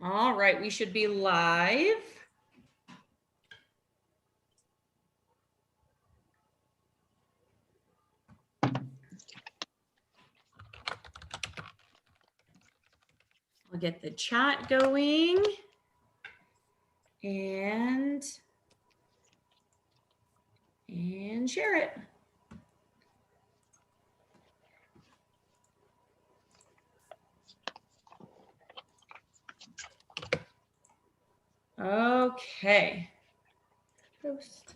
All right, we should be live. I'll get the chat going and share it. Okay. Post.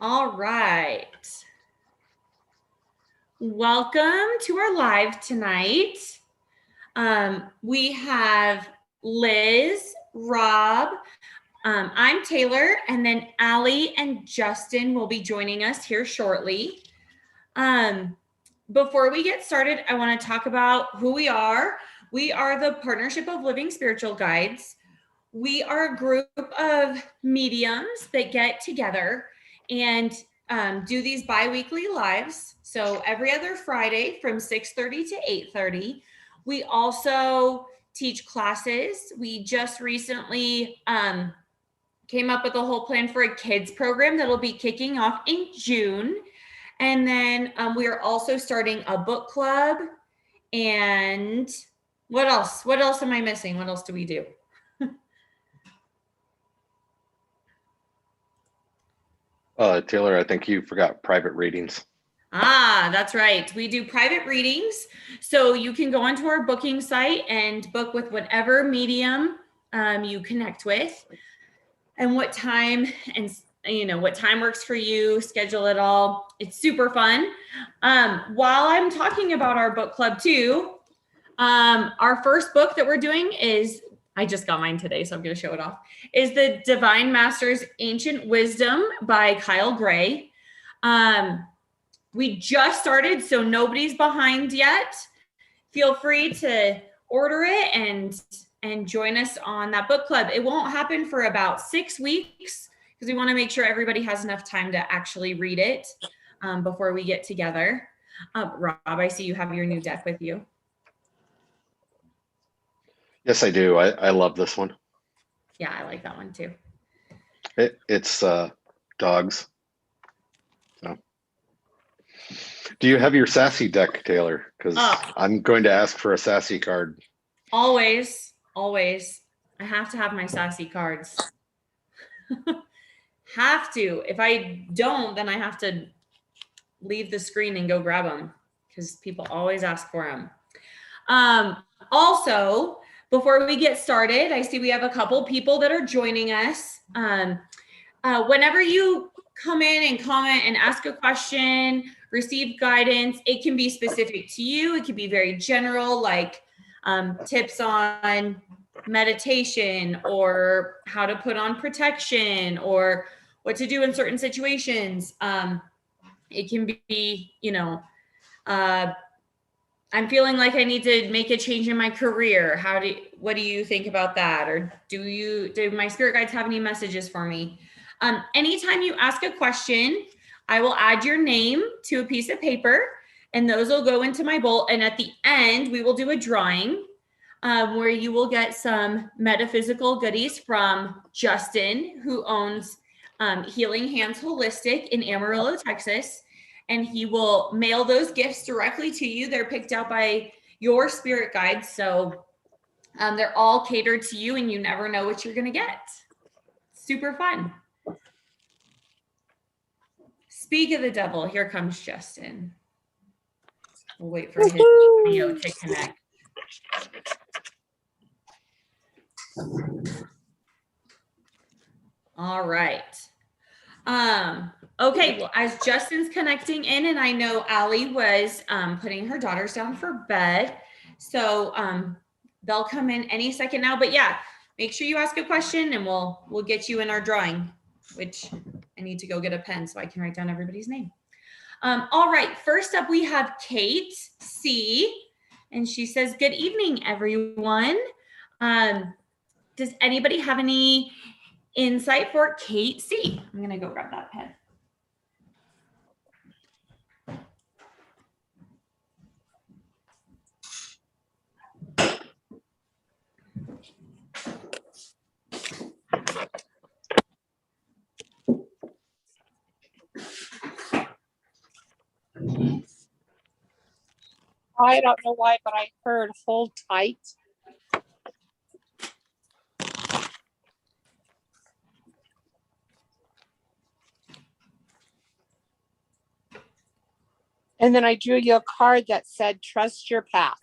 All right. Welcome to our live tonight. We have Liz, Rob, I'm Taylor, and then Allie and Justin will be joining us here shortly. Before we get started, I want to talk about who we are. We are the Partnership of Living Spiritual Guides. We are a group of mediums that get together and do these bi-weekly lives. So every other Friday from 6:30 to 8:30. We also teach classes. We just recently came up with a whole plan for a kids program that'll be kicking off in June. And then we are also starting a book club. And what else? What else am I missing? What else do we do? Taylor, I think you forgot private readings. Ah, that's right. We do private readings. So you can go onto our booking site and book with whatever medium you connect with and what time and what time works for you, schedule it all. It's super fun. While I'm talking about our book club too, our first book that we're doing is, I just got mine today, so I'm going to show it off, is The Divine Masters Ancient Wisdom by Kyle Gray. We just started, so nobody's behind yet. Feel free to order it and join us on that book club. It won't happen for about 6 weeks because we want to make sure everybody has enough time to actually read it before we get together. Rob, I see you have your new deck with you. Yes, I do. I love this one. Yeah, I like that one too. It's dogs. So. Do you have your sassy deck, Taylor? Because I'm going to ask for a sassy card. Always. I have to have my sassy cards. Have to. If I don't, then I have to leave the screen and go grab them because people always ask for them. Also, before we get started, I see we have a couple people that are joining us. Whenever you come in and comment and ask a question, receive guidance, it can be specific to you. It can be very general, like tips on meditation or how to put on protection or what to do in certain situations. It can be, I'm feeling like I need to make a change in my career. What do you think about that? Or do my spirit guides have any messages for me? Anytime you ask a question, I will add your name to a piece of paper and those will go into my bowl. And at the end, we will do a drawing where you will get some metaphysical goodies from Justin, who owns Healing Hands Holistic in Amarillo, Texas. And he will mail those gifts directly to you. They're picked out by your spirit guides. So they're all catered to you and you never know what you're going to get. Super fun. Speak of the devil. Here comes Justin. We'll wait for his video to connect. All right. Okay, well, as Justin's connecting in, and I know Allie was putting her daughters down for bed, so they'll come in any second now. But yeah, make sure you ask a question, and we'll get you in our drawing. Which I need to go get a pen so I can write down everybody's name. All right, first up we have Kate C, and she says, "Good evening, everyone. Does anybody have any insight for Kate C?" I'm gonna go grab that pen. I don't know why, but I heard hold tight. And then I drew you a card that said, trust your path.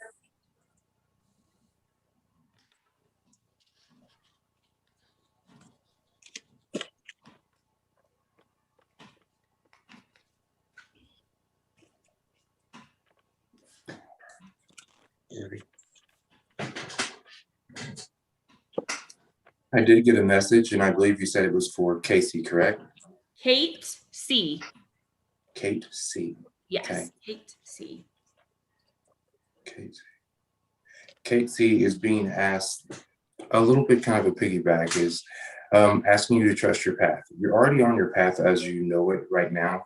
I did get a message, and I believe you said it was for Casey, correct? Kate C. Kate C. Yes, Okay. Kate C. Kate C is being asked a little bit kind of a piggyback is asking you to trust your path. You're already on your path as you know it right now.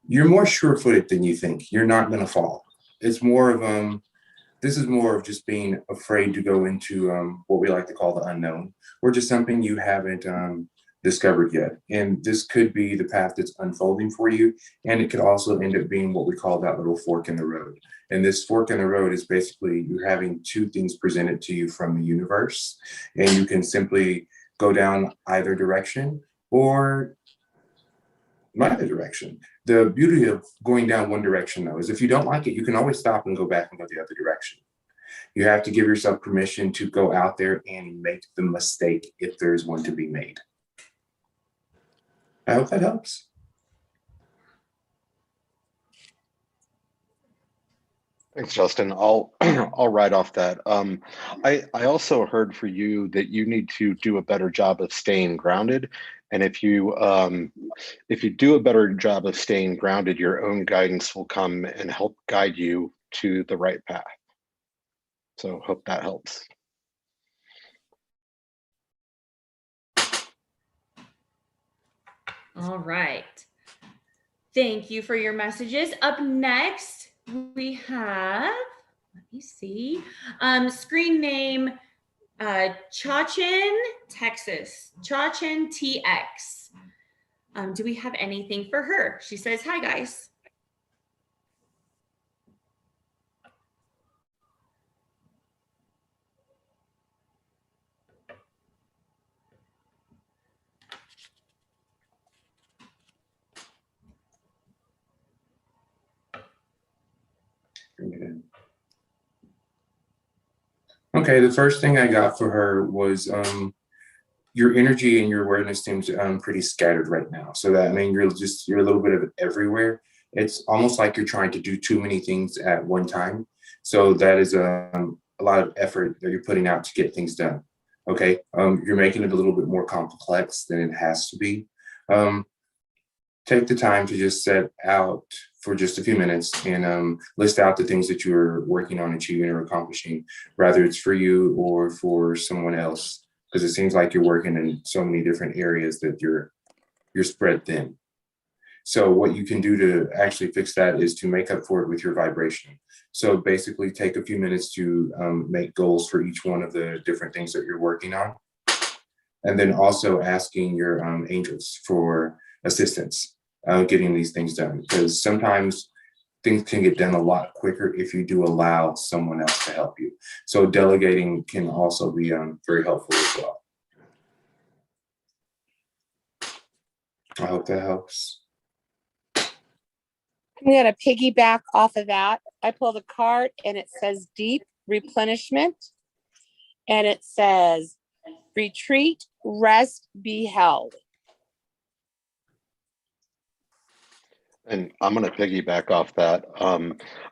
You're more sure-footed than you think. You're not going to fall. It's more of this is more of just being afraid to go into what we like to call the unknown, or just something you haven't discovered yet. And this could be the path that's unfolding for you. And it could also end up being what we call that little fork in the road. And this fork in the road is basically you having two things presented to you from the universe. And you can simply go down either direction or neither direction. The beauty of going down one direction, though, is if you don't like it, you can always stop and go back and go the other direction. You have to give yourself permission to go out there and make the mistake if there is one to be made. I hope that helps. Thanks, Justin. I'll I'll write off that. I also heard for you that you need to do a better job of staying grounded, and if you do a better job of staying grounded, your own guidance will come and help guide you to the right path. So hope that helps. All right. Thank you for your messages. Up next, we have, let me see, screen name Chachin, Texas. Chachin TX. Do we have anything for her? She says, "Hi, guys." Okay, the first thing I got for her was your energy and your awareness seems pretty scattered right now. So that, I mean, you're a little bit of everywhere. It's almost like you're trying to do too many things at one time. So that is a lot of effort that you're putting out to get things done. Okay, you're making it a little bit more complex than it has to be. Take the time to just set out for just a few minutes and list out the things that you're working on achieving or accomplishing, whether it's for you or for someone else, because it seems like you're working in so many different areas that you're spread thin. So what you can do to actually fix that is to make up for it with your vibration. So basically take a few minutes to make goals for each one of the different things that you're working on. And then also asking your angels for assistance getting these things done, because sometimes things can get done a lot quicker if you do allow someone else to help you. So delegating can also be very helpful as well. I hope that helps. I'm going to piggyback off of that. I pulled a card and it says deep replenishment. And it says retreat, rest, be held. And I'm going to piggyback off that.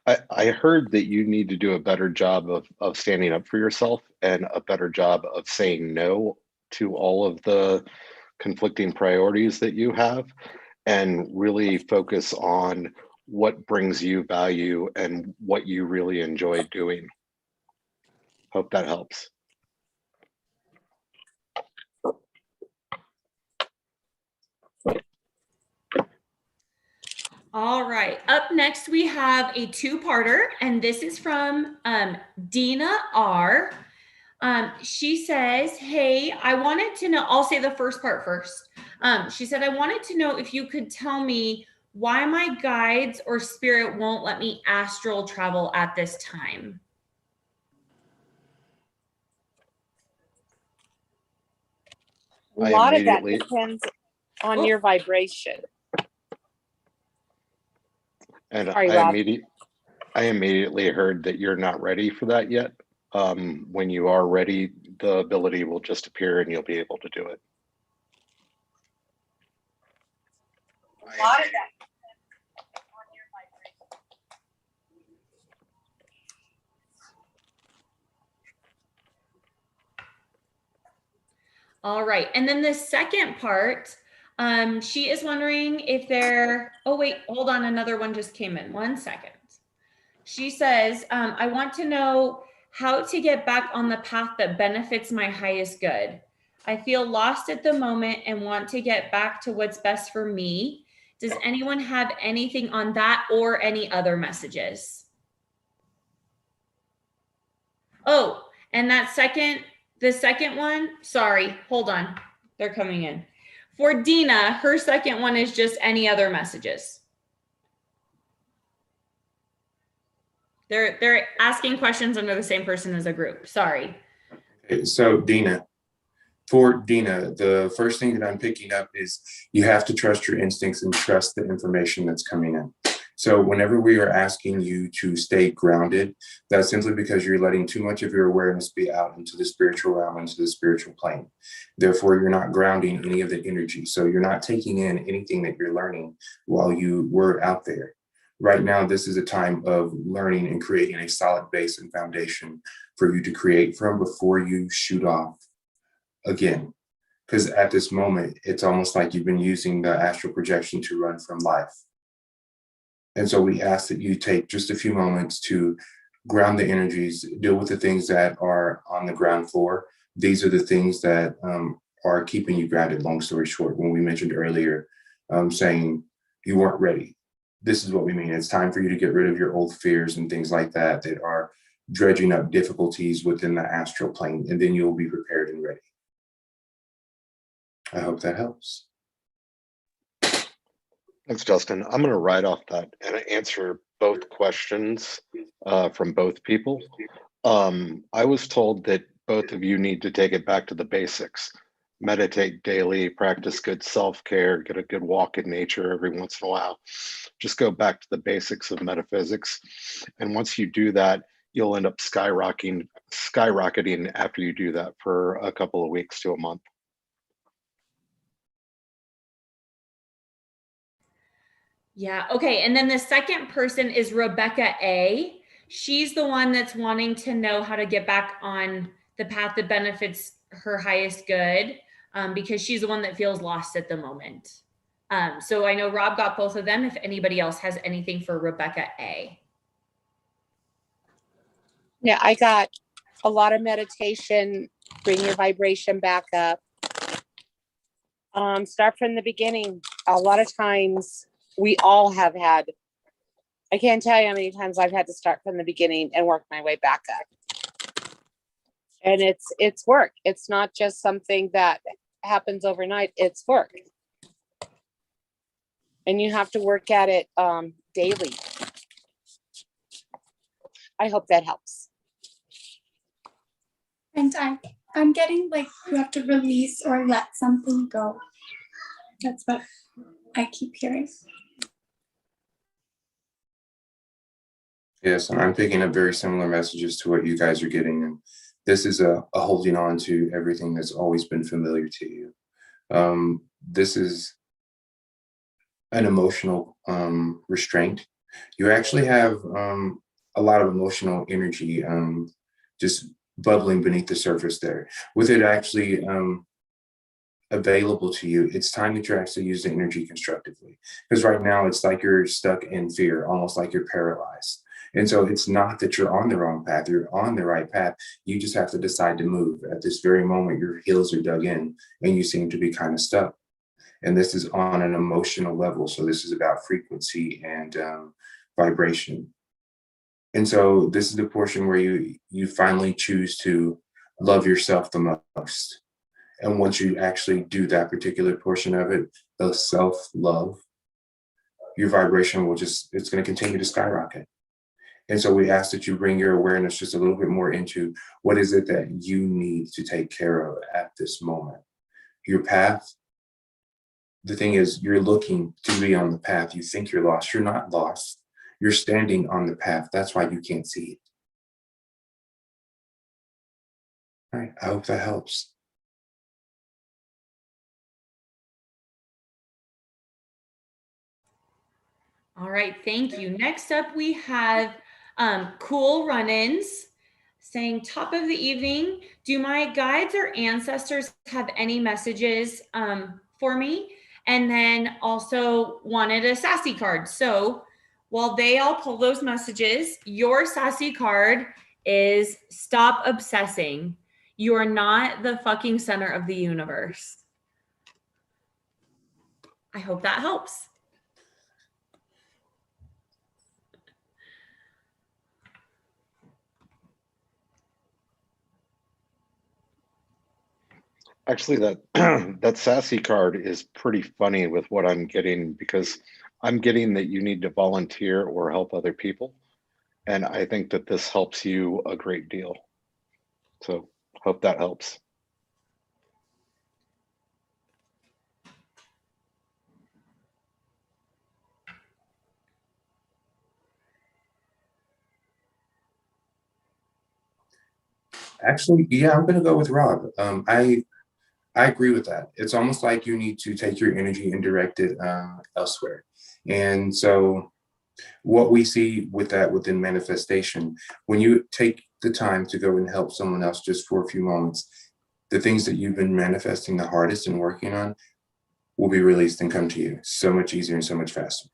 I heard that you need to do a better job of standing up for yourself and a better job of saying no to all of the conflicting priorities that you have, and really focus on what brings you value and what you really enjoy doing. Hope that helps. All right. Up next, we have a two-parter, and this is from Dina R. She says, hey, I wanted to know, I'll say the first part first. She said, I wanted to know if you could tell me why my guides or spirit won't let me astral travel at this time. A lot of that depends on your vibration. And Sorry, I immediately heard that you're not ready for that yet. When you are ready, the ability will just appear and you'll be able to do it. A lot of that depends on your vibration. All right. And then the second part, she is wondering if oh, wait, hold on. Another one just came in. 1 second. She says, I want to know how to get back on the path that benefits my highest good. I feel lost at the moment and want to get back to what's best for me. Does anyone have anything on that or any other messages? Oh, and the second one, sorry, hold on. They're coming in. For Dina, her second one is just any other messages. They're asking questions under the same person as a group. Sorry. Okay, so for Dina, the first thing that I'm picking up is you have to trust your instincts and trust the information that's coming in. So whenever we are asking you to stay grounded, that's simply because you're letting too much of your awareness be out into the spiritual realm, into the spiritual plane. Therefore, you're not grounding any of the energy. So you're not taking in anything that you're learning while you were out there. Right now, this is a time of learning and creating a solid base and foundation for you to create from before you shoot off again. Because at this moment, it's almost like you've been using the astral projection to run from life. And so we ask that you take just a few moments to ground the energies, deal with the things that are on the ground floor. These are the things that are keeping you grounded. Long story short, when we mentioned earlier, saying you weren't ready. This is what we mean. It's time for you to get rid of your old fears and things like that that are dredging up difficulties within the astral plane, and then you'll be prepared and ready. I hope that helps. Thanks, Justin. I'm going to write off that and answer both questions from both people. I was told that both of you need to take it back to the basics. Meditate daily, practice good self-care, get a good walk in nature every once in a while. Just go back to the basics of metaphysics. And once you do that, you'll end up skyrocketing after you do that for a couple of weeks to a month. Yeah. Okay. And then the second person is Rebecca A. She's the one that's wanting to know how to get back on the path that benefits her highest good, because she's the one that feels lost at the moment. So I know Rob got both of them. If anybody else has anything for Rebecca A. Yeah, I got a lot of meditation, bring your vibration back up. Start from the beginning. A lot of times we all have had, I can't tell you how many times I've had to start from the beginning and work my way back up. And it's work. It's not just something that happens overnight. It's work. And you have to work at it daily. I hope that helps. And I'm getting like you have to release or let something go. That's what I keep hearing. Yes, and I'm picking up very similar messages to what you guys are getting. And this is a holding on to everything that's always been familiar to you. This is an emotional restraint. You actually have a lot of emotional energy just bubbling beneath the surface there. With it actually available to you, it's time that you actually use the energy constructively. Because right now it's like you're stuck in fear, almost like you're paralyzed. And so it's not that you're on the wrong path, you're on the right path. You just have to decide to move. At this very moment, your heels are dug in and you seem to be kind of stuck. And this is on an emotional level. So this is about frequency and vibration. And so this is the portion where you finally choose to love yourself the most. And once you actually do that particular portion of it, the self-love, your vibration will just, it's going to continue to skyrocket. And so we ask that you bring your awareness just a little bit more into what is it that you need to take care of at this moment. Your path, the thing is, you're looking to be on the path. You think you're lost. You're not lost. You're standing on the path. That's why you can't see it. All right. I hope that helps. All right, thank you. Next up, we have Cool Run-ins saying, top of the evening, do my guides or ancestors have any messages for me? And then also wanted a sassy card. So while they all pull those messages, your sassy card is stop obsessing. You are not the fucking center of the universe. I hope that helps. Actually, that that sassy card is pretty funny with what I'm getting, because I'm getting that you need to volunteer or help other people. And I think that this helps you a great deal. So hope that helps. Actually, yeah, I'm going to go with Rob. I agree with that. It's almost like you need to take your energy and direct it elsewhere. And so what we see with that within manifestation, when you take the time to go and help someone else just for a few moments, the things that you've been manifesting the hardest and working on will be released and come to you so much easier and so much faster.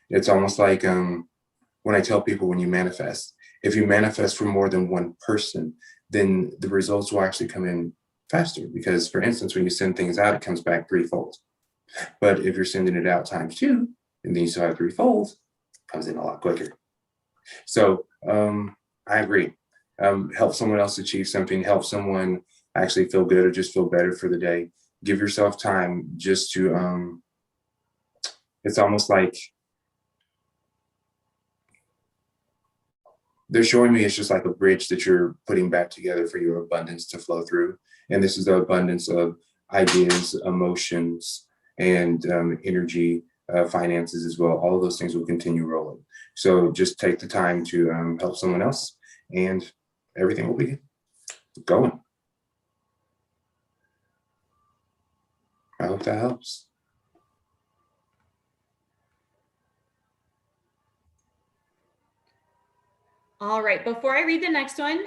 It's almost like when I tell people, when you manifest, if you manifest for more than one person, then the results will actually come in faster. Because, for instance, when you send things out, it comes back threefold. But if you're sending it out times two, and then you still have threefold, it comes in a lot quicker. So I agree. Help someone else achieve something, help someone actually feel good or just feel better for the day. Give yourself time just to, it's almost like they're showing me it's just like a bridge that you're putting back together for your abundance to flow through. And this is the abundance of ideas, emotions, and energy, finances as well. All of those things will continue rolling. So just take the time to help someone else and everything will be going. I hope that helps. All right, before I read the next one,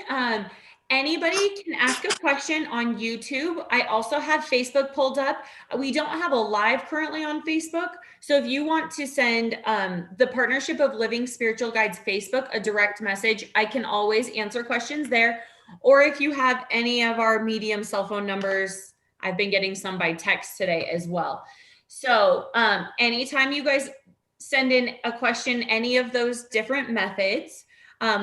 anybody can ask a question on YouTube. I also have Facebook pulled up. We don't have a live currently on Facebook. So if you want to send the Partnership of Living Spiritual Guides Facebook a direct message, I can always answer questions there. Or if you have any of our medium cell phone numbers, I've been getting some by text today as well. So anytime you guys send in a question, any of those different methods,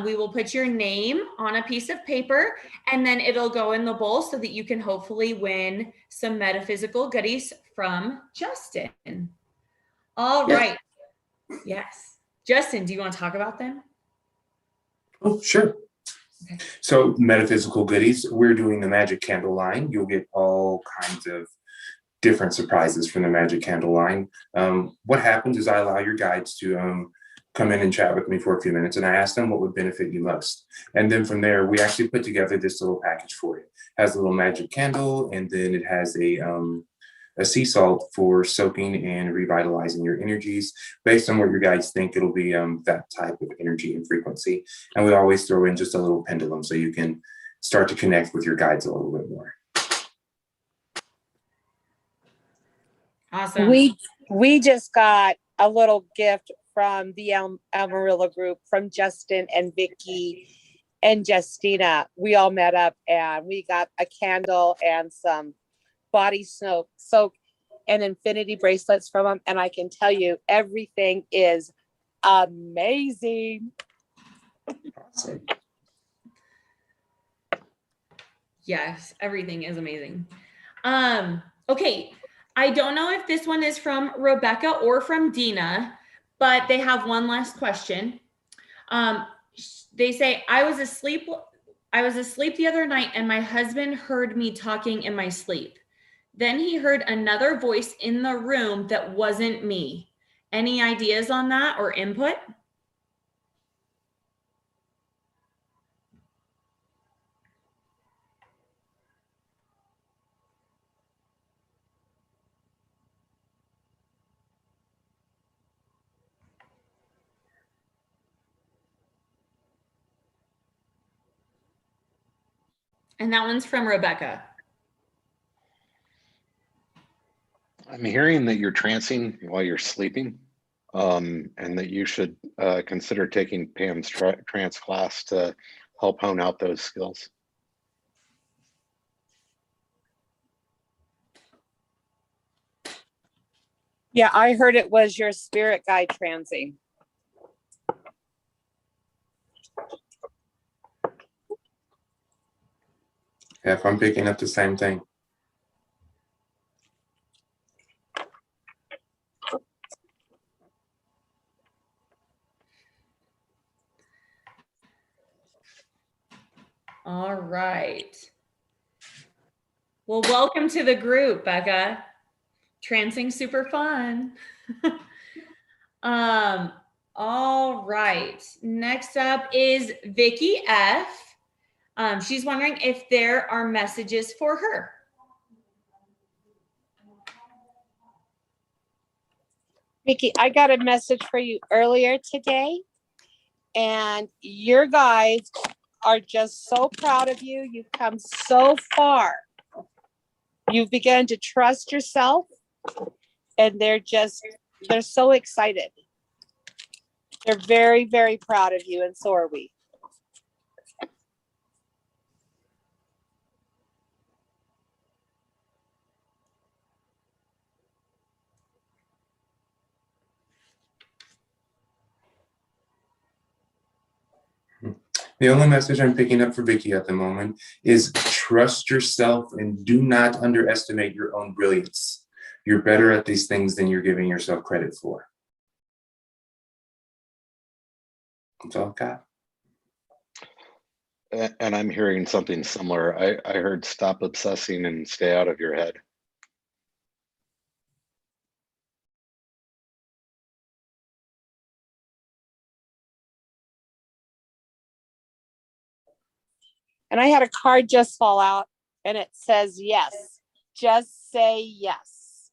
we will put your name on a piece of paper and then it'll go in the bowl so that you can hopefully win some metaphysical goodies from Justin. All right. Yes. Justin, do you want to talk about them? Oh, sure. Okay. So metaphysical goodies, we're doing the magic candle line. You'll get all kinds of different surprises from the magic candle line. What happens is I allow your guides to come in and chat with me for a few minutes, and I asked them what would benefit you most. And then from there, we actually put together this little package for you. It has a little magic candle, and then it has a sea salt for soaking and revitalizing your energies. Based on what your guides think, it'll be that type of energy and frequency. And we always throw in just a little pendulum so you can start to connect with your guides a little bit more. Awesome. We just got a little gift from the Amarillo group from Justin and Vicky and Justina. We all met up and we got a candle and some body soak and infinity bracelets from them. And I can tell you everything is amazing. Awesome. Yes, everything is amazing. Okay. I don't know if this one is from Rebecca or from Dina, but they have one last question. They say, I was asleep the other night and my husband heard me talking in my sleep. Then he heard another voice in the room that wasn't me. Any ideas on that or input? And that one's from Rebecca. I'm hearing that you're trancing while you're sleeping, and that you should consider taking Pam's trance class to help hone out those skills. Yeah, I heard it was your spirit guide transing. Yeah, if I'm picking up the same thing. All right. Well, welcome to the group, Becca. Trancing super fun. All right. Next up is Vicky F. She's wondering if there are messages for her. Vicky, I got a message for you earlier today, and your guides are just so proud of you. You've come so far. You've begun to trust yourself, and they're so excited. They're very, very proud of you, and so are we. The only message I'm picking up for Vicky at the moment is trust yourself and do not underestimate your own brilliance. You're better at these things than you're giving yourself credit for. That's all I've got. And I'm hearing something similar. I heard stop obsessing and stay out of your head. And I had a card just fall out, and it says yes. Just say yes.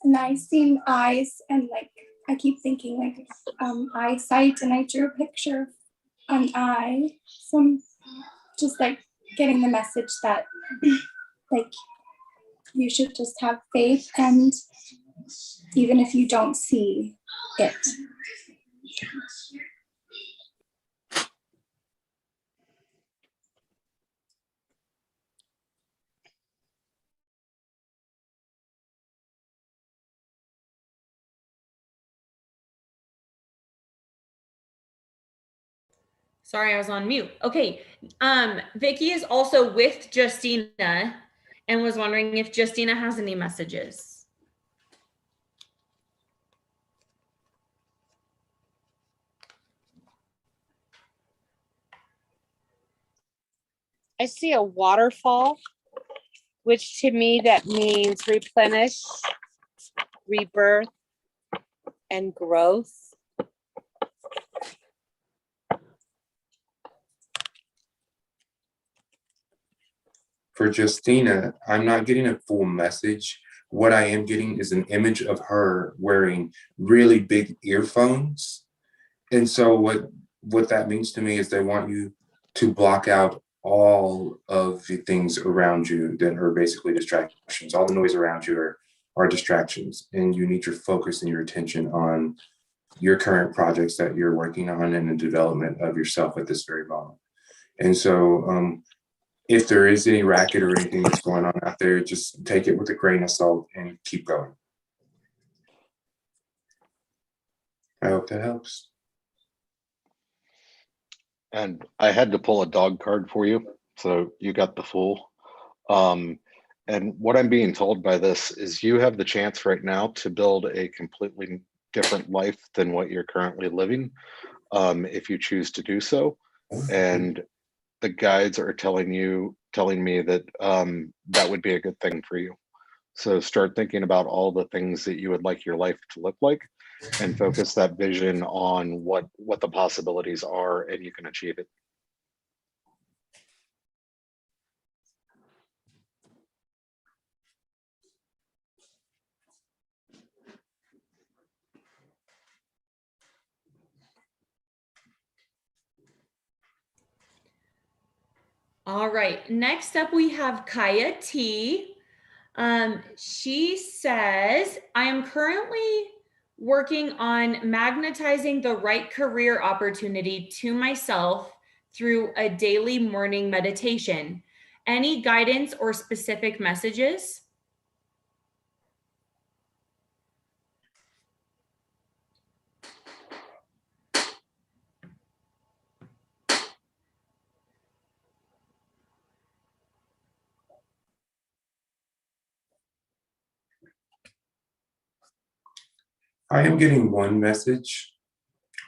And I seen eyes, and like I keep thinking like eyesight, and I drew a picture of an eye. So I'm just like getting the message that like you should just have faith, and even if you don't see it. Sorry, I was on mute. Okay. Vicky is also with Justina and was wondering if Justina has any messages. I see a waterfall which to me that means replenish, rebirth, and growth. For Justina, I'm not getting a full message. What I am getting is an image of her wearing really big earphones. And so what that means to me is they want you to block out all of the things around you that are basically distractions. All the noise around you are distractions. And you need your focus and your attention on your current projects that you're working on and the development of yourself at this very moment. And so if there is any racket or anything that's going on out there, just take it with a grain of salt and keep going. I hope that helps. And I had to pull a dog card for you, so you got the full. And what I'm being told by this is you have the chance right now to build a completely different life than what you're currently living, if you choose to do so. And the guides are telling me that that would be a good thing for you. So start thinking about all the things that you would like your life to look like, and focus that vision on what the possibilities are, and you can achieve it. All right, next up we have Kaya T. She says, I am currently working on magnetizing the right career opportunity to myself through a daily morning meditation. Any guidance or specific messages? I am getting one message.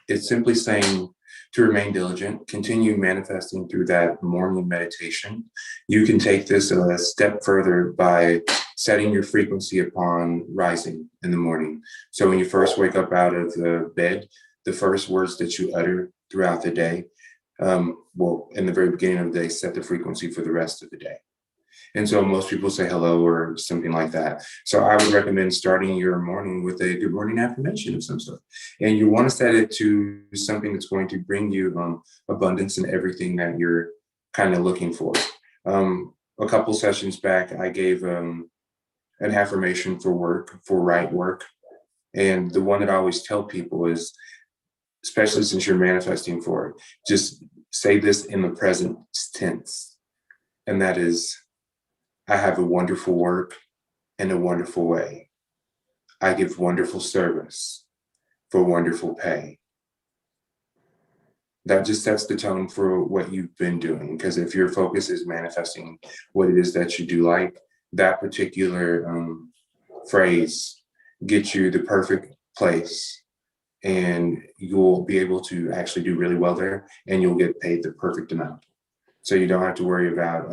It's simply saying to remain diligent, continue manifesting through that morning meditation. You can take this a step further by setting your frequency upon rising in the morning. So when you first wake up out of the bed, the first words that you utter throughout the day, well, in the very beginning of the day, set the frequency for the rest of the day. And so most people say hello or something like that. So I would recommend starting your morning with a good morning affirmation of some sort. And you want to set it to something that's going to bring you abundance in everything that you're kind of looking for. A couple sessions back, I gave an affirmation for work, for right work. And the one that I always tell people is, especially since you're manifesting for it, just say this in the present tense. And that is, I have a wonderful work in a wonderful way. I give wonderful service for wonderful pay. That just sets the tone for what you've been doing. Because if your focus is manifesting what it is that you do like, that particular phrase gets you the perfect place. And you'll be able to actually do really well there, and you'll get paid the perfect amount. So you don't have to worry about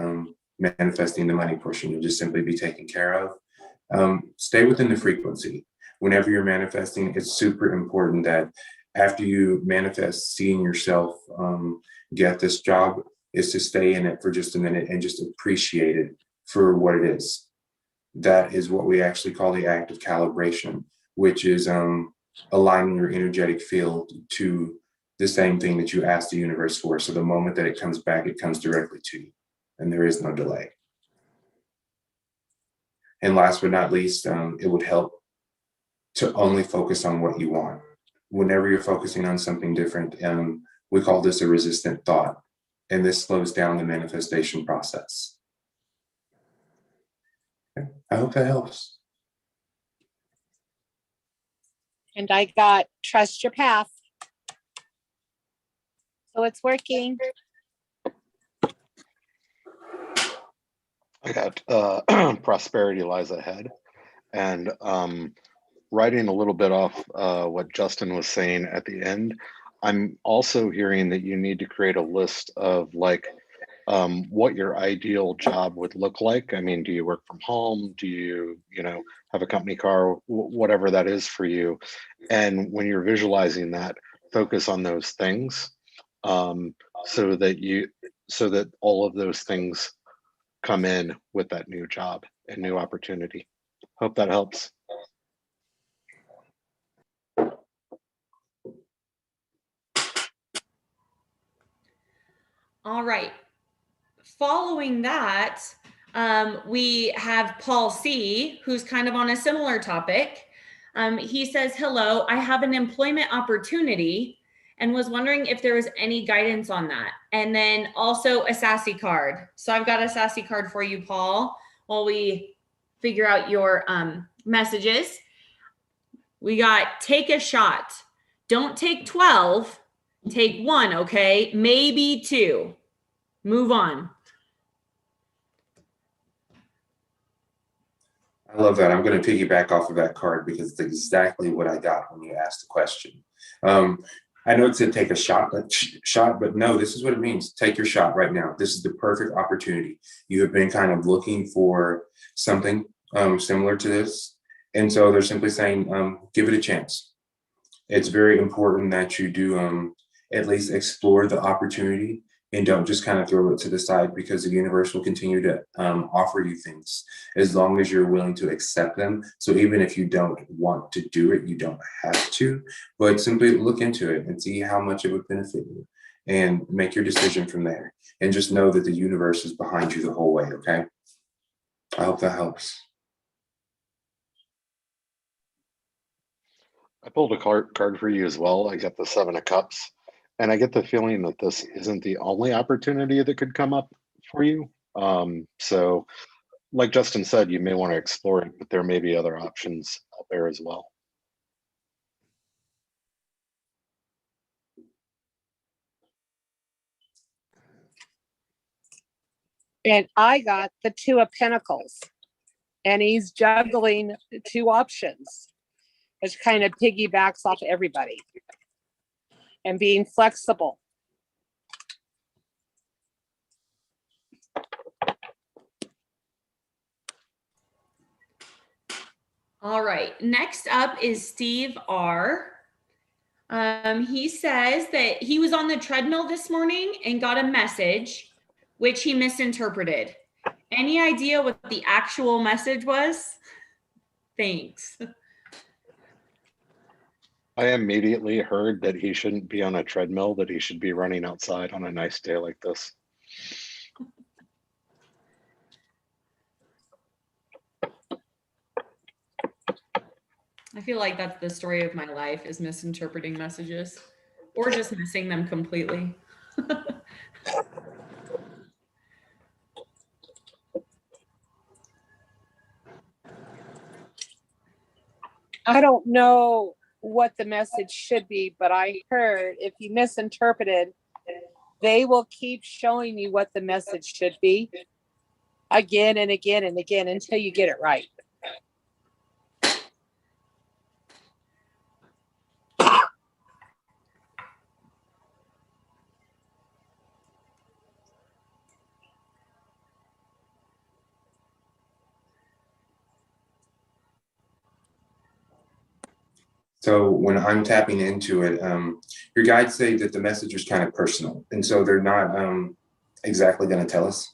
manifesting the money portion. You'll just simply be taken care of. Stay within the frequency. Whenever you're manifesting, it's super important that after you manifest seeing yourself get this job, is to stay in it for just a minute and just appreciate it for what it is. That is what we actually call the act of calibration, which is aligning your energetic field to the same thing that you asked the universe for. So the moment that it comes back, it comes directly to you, and there is no delay. And last but not least, it would help to only focus on what you want. Whenever you're focusing on something different, we call this a resistant thought, and this slows down the manifestation process. Okay. I hope that helps. And I got trust your path. So it's working. I got prosperity lies ahead. And writing a little bit off what Justin was saying at the end, I'm also hearing that you need to create a list of like what your ideal job would look like. I mean, do you work from home? Do you, have a company car, whatever that is for you? And when you're visualizing that, focus on those things, so that all of those things come in with that new job and new opportunity. Hope that helps. All right. Following that, we have Paul C., who's kind of on a similar topic. He says, hello, I have an employment opportunity and was wondering if there was any guidance on that. And then also a sassy card. So I've got a sassy card for you, Paul, while we figure out your messages. We got take a shot. Don't take 12, take 1, okay? Maybe 2. Move on. I love that. I'm going to piggyback off of that card because it's exactly what I got when you asked the question. I know it said take a shot, but no, this is what it means. Take your shot right now. This is the perfect opportunity. You have been kind of looking for something similar to this. And so they're simply saying, give it a chance. It's very important that you do at least explore the opportunity and don't just kind of throw it to the side, because the universe will continue to offer you things as long as you're willing to accept them. So even if you don't want to do it, you don't have to, but simply look into it and see how much it would benefit you and make your decision from there. And just know that the universe is behind you the whole way, okay? I hope that helps. I pulled a card for you as well. I got the 7 of Cups, and I get the feeling that this isn't the only opportunity that could come up for you. So like Justin said, you may want to explore it, but there may be other options out there as well. And I got the 2 of Pentacles, and he's juggling 2 options, which kind of piggybacks off everybody, and being flexible. All right. Next up is Steve R. He says that he was on the treadmill this morning and got a message, which he misinterpreted. Any idea what the actual message was? Thanks. I immediately heard that he shouldn't be on a treadmill, that he should be running outside on a nice day like this. I feel like that's the story of my life, is misinterpreting messages or just missing them completely. I don't know what the message should be, but I heard if you misinterpreted, they will keep showing you what the message should be again and again and again until you get it right. So when I'm tapping into it, your guides say that the message is kind of personal. And so they're not exactly going to tell us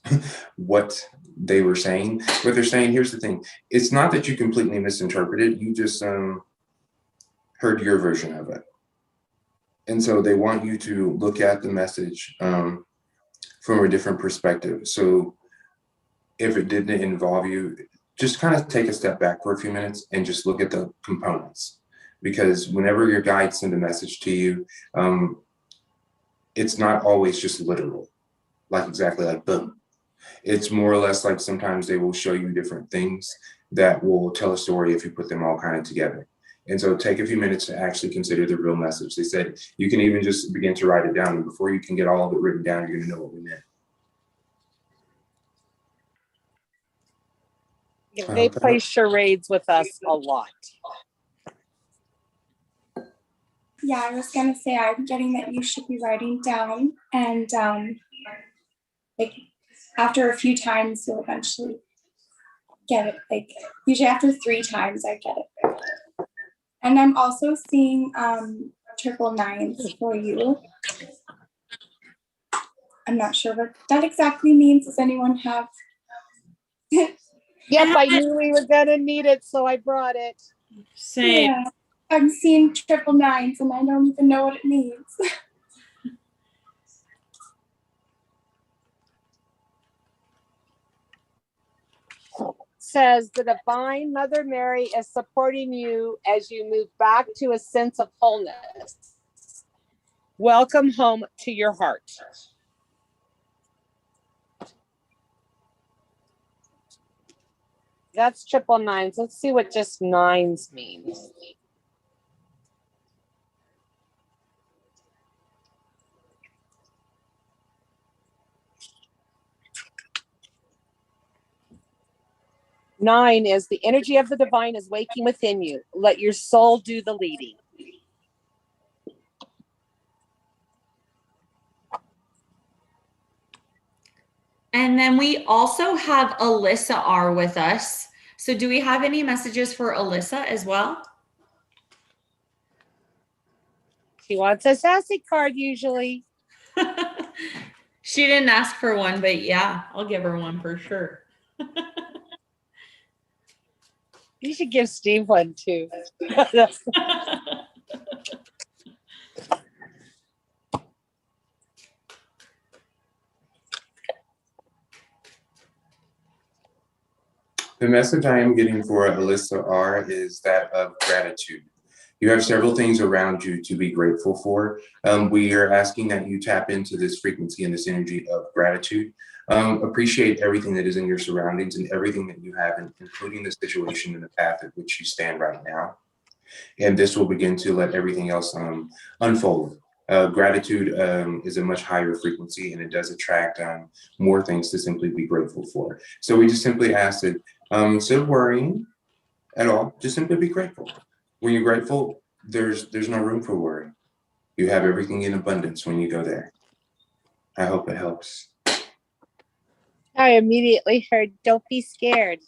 what they were saying. But they're saying, here's the thing. It's not that you completely misinterpreted. You just heard your version of it. And so they want you to look at the message from a different perspective. So if it didn't involve you, just kind of take a step back for a few minutes and just look at the components. Because whenever your guides send a message to you, it's not always just literal, like exactly like boom. It's more or less like sometimes they will show you different things that will tell a story if you put them all kind of together. And so take a few minutes to actually consider the real message. They said you can even just begin to write it down, and before you can get all of it written down, you're going to know what we meant. They play charades with us a lot. Yeah, I was gonna say I'm getting that you should be writing down and like after a few times, you'll eventually get it. Like usually after 3 times, I get it. And I'm also seeing triple nines for you. I'm not sure what that exactly means. Does anyone have? Yep, I knew we were gonna need it, so I brought it. Same. Yeah, I'm seeing triple nines, and I don't even know what it means. Says the Divine Mother Mary is supporting you as you move back to a sense of wholeness. Welcome home to your heart. That's triple nines. Let's see what just nines means. Nine is the energy of the divine is waking within you. Let your soul do the leading. And then we also have Alyssa R with us. So do we have any messages for Alyssa as well? She wants a sassy card usually. She didn't ask for one, but yeah, I'll give her one for sure. You should give Steve one too. The message I am getting for Alyssa R is that of gratitude. You have several things around you to be grateful for. We are asking that you tap into this frequency and this energy of gratitude. Appreciate everything that is in your surroundings and everything that you have, including the situation and the path at which you stand right now. And this will begin to let everything else unfold. Gratitude is a much higher frequency, and it does attract more things to simply be grateful for. So we just simply ask that instead of worrying at all, just simply be grateful. When you're grateful, there's no room for worry. You have everything in abundance when you go there. I hope it helps. I immediately heard, don't be scared.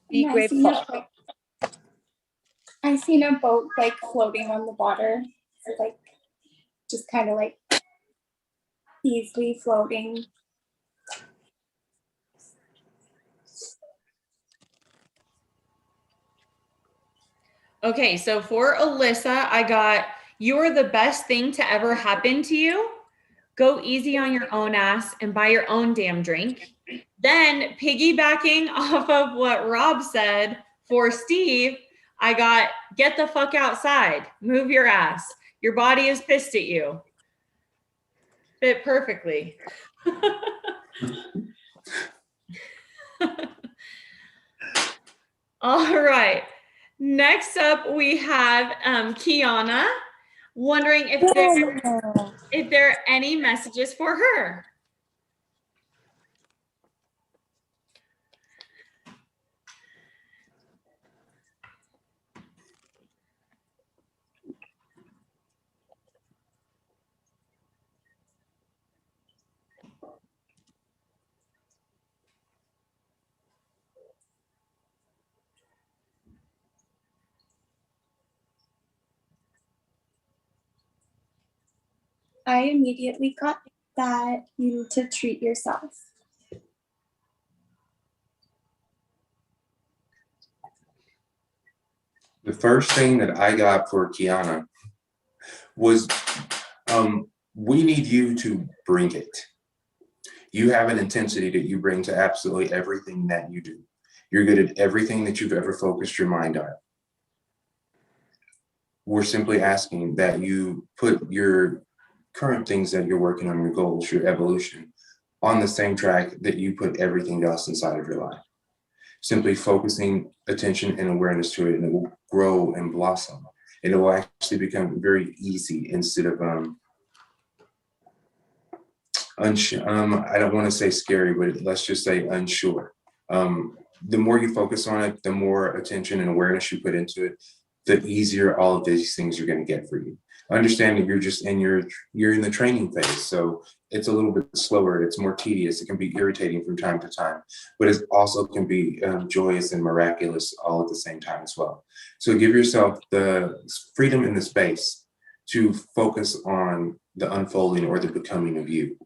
Be And grateful. I seen a boat like floating on the water, so, like just kind of like easily floating. Okay, so for Alyssa, I got you're the best thing to ever happen to you. Go easy on your own ass and buy your own damn drink. Then, piggybacking off of what Rob said for Steve, I got get the fuck outside, move your ass. Your body is pissed at you. Fit perfectly. All right. Next up, we have Kiana, wondering if there are any messages for her. I immediately got that you need to treat yourself. The first thing that I got for Kiana was we need you to bring it. You have an intensity that you bring to absolutely everything that you do. You're good at everything that you've ever focused your mind on. We're simply asking that you put your current things that you're working on, your goals, your evolution, on the same track that you put everything else inside of your life. Simply focusing attention and awareness to it, and it will grow and blossom. And it will actually become very easy instead of I don't want to say scary, but let's just say unsure. The more you focus on it, the more attention and awareness you put into it, the easier all of these things are going to get for you. Understand that you're in the training phase, so it's a little bit slower. It's more tedious. It can be irritating from time to time, but it also can be joyous and miraculous all at the same time as well. So give yourself the freedom and the space to focus on the unfolding or the becoming of you.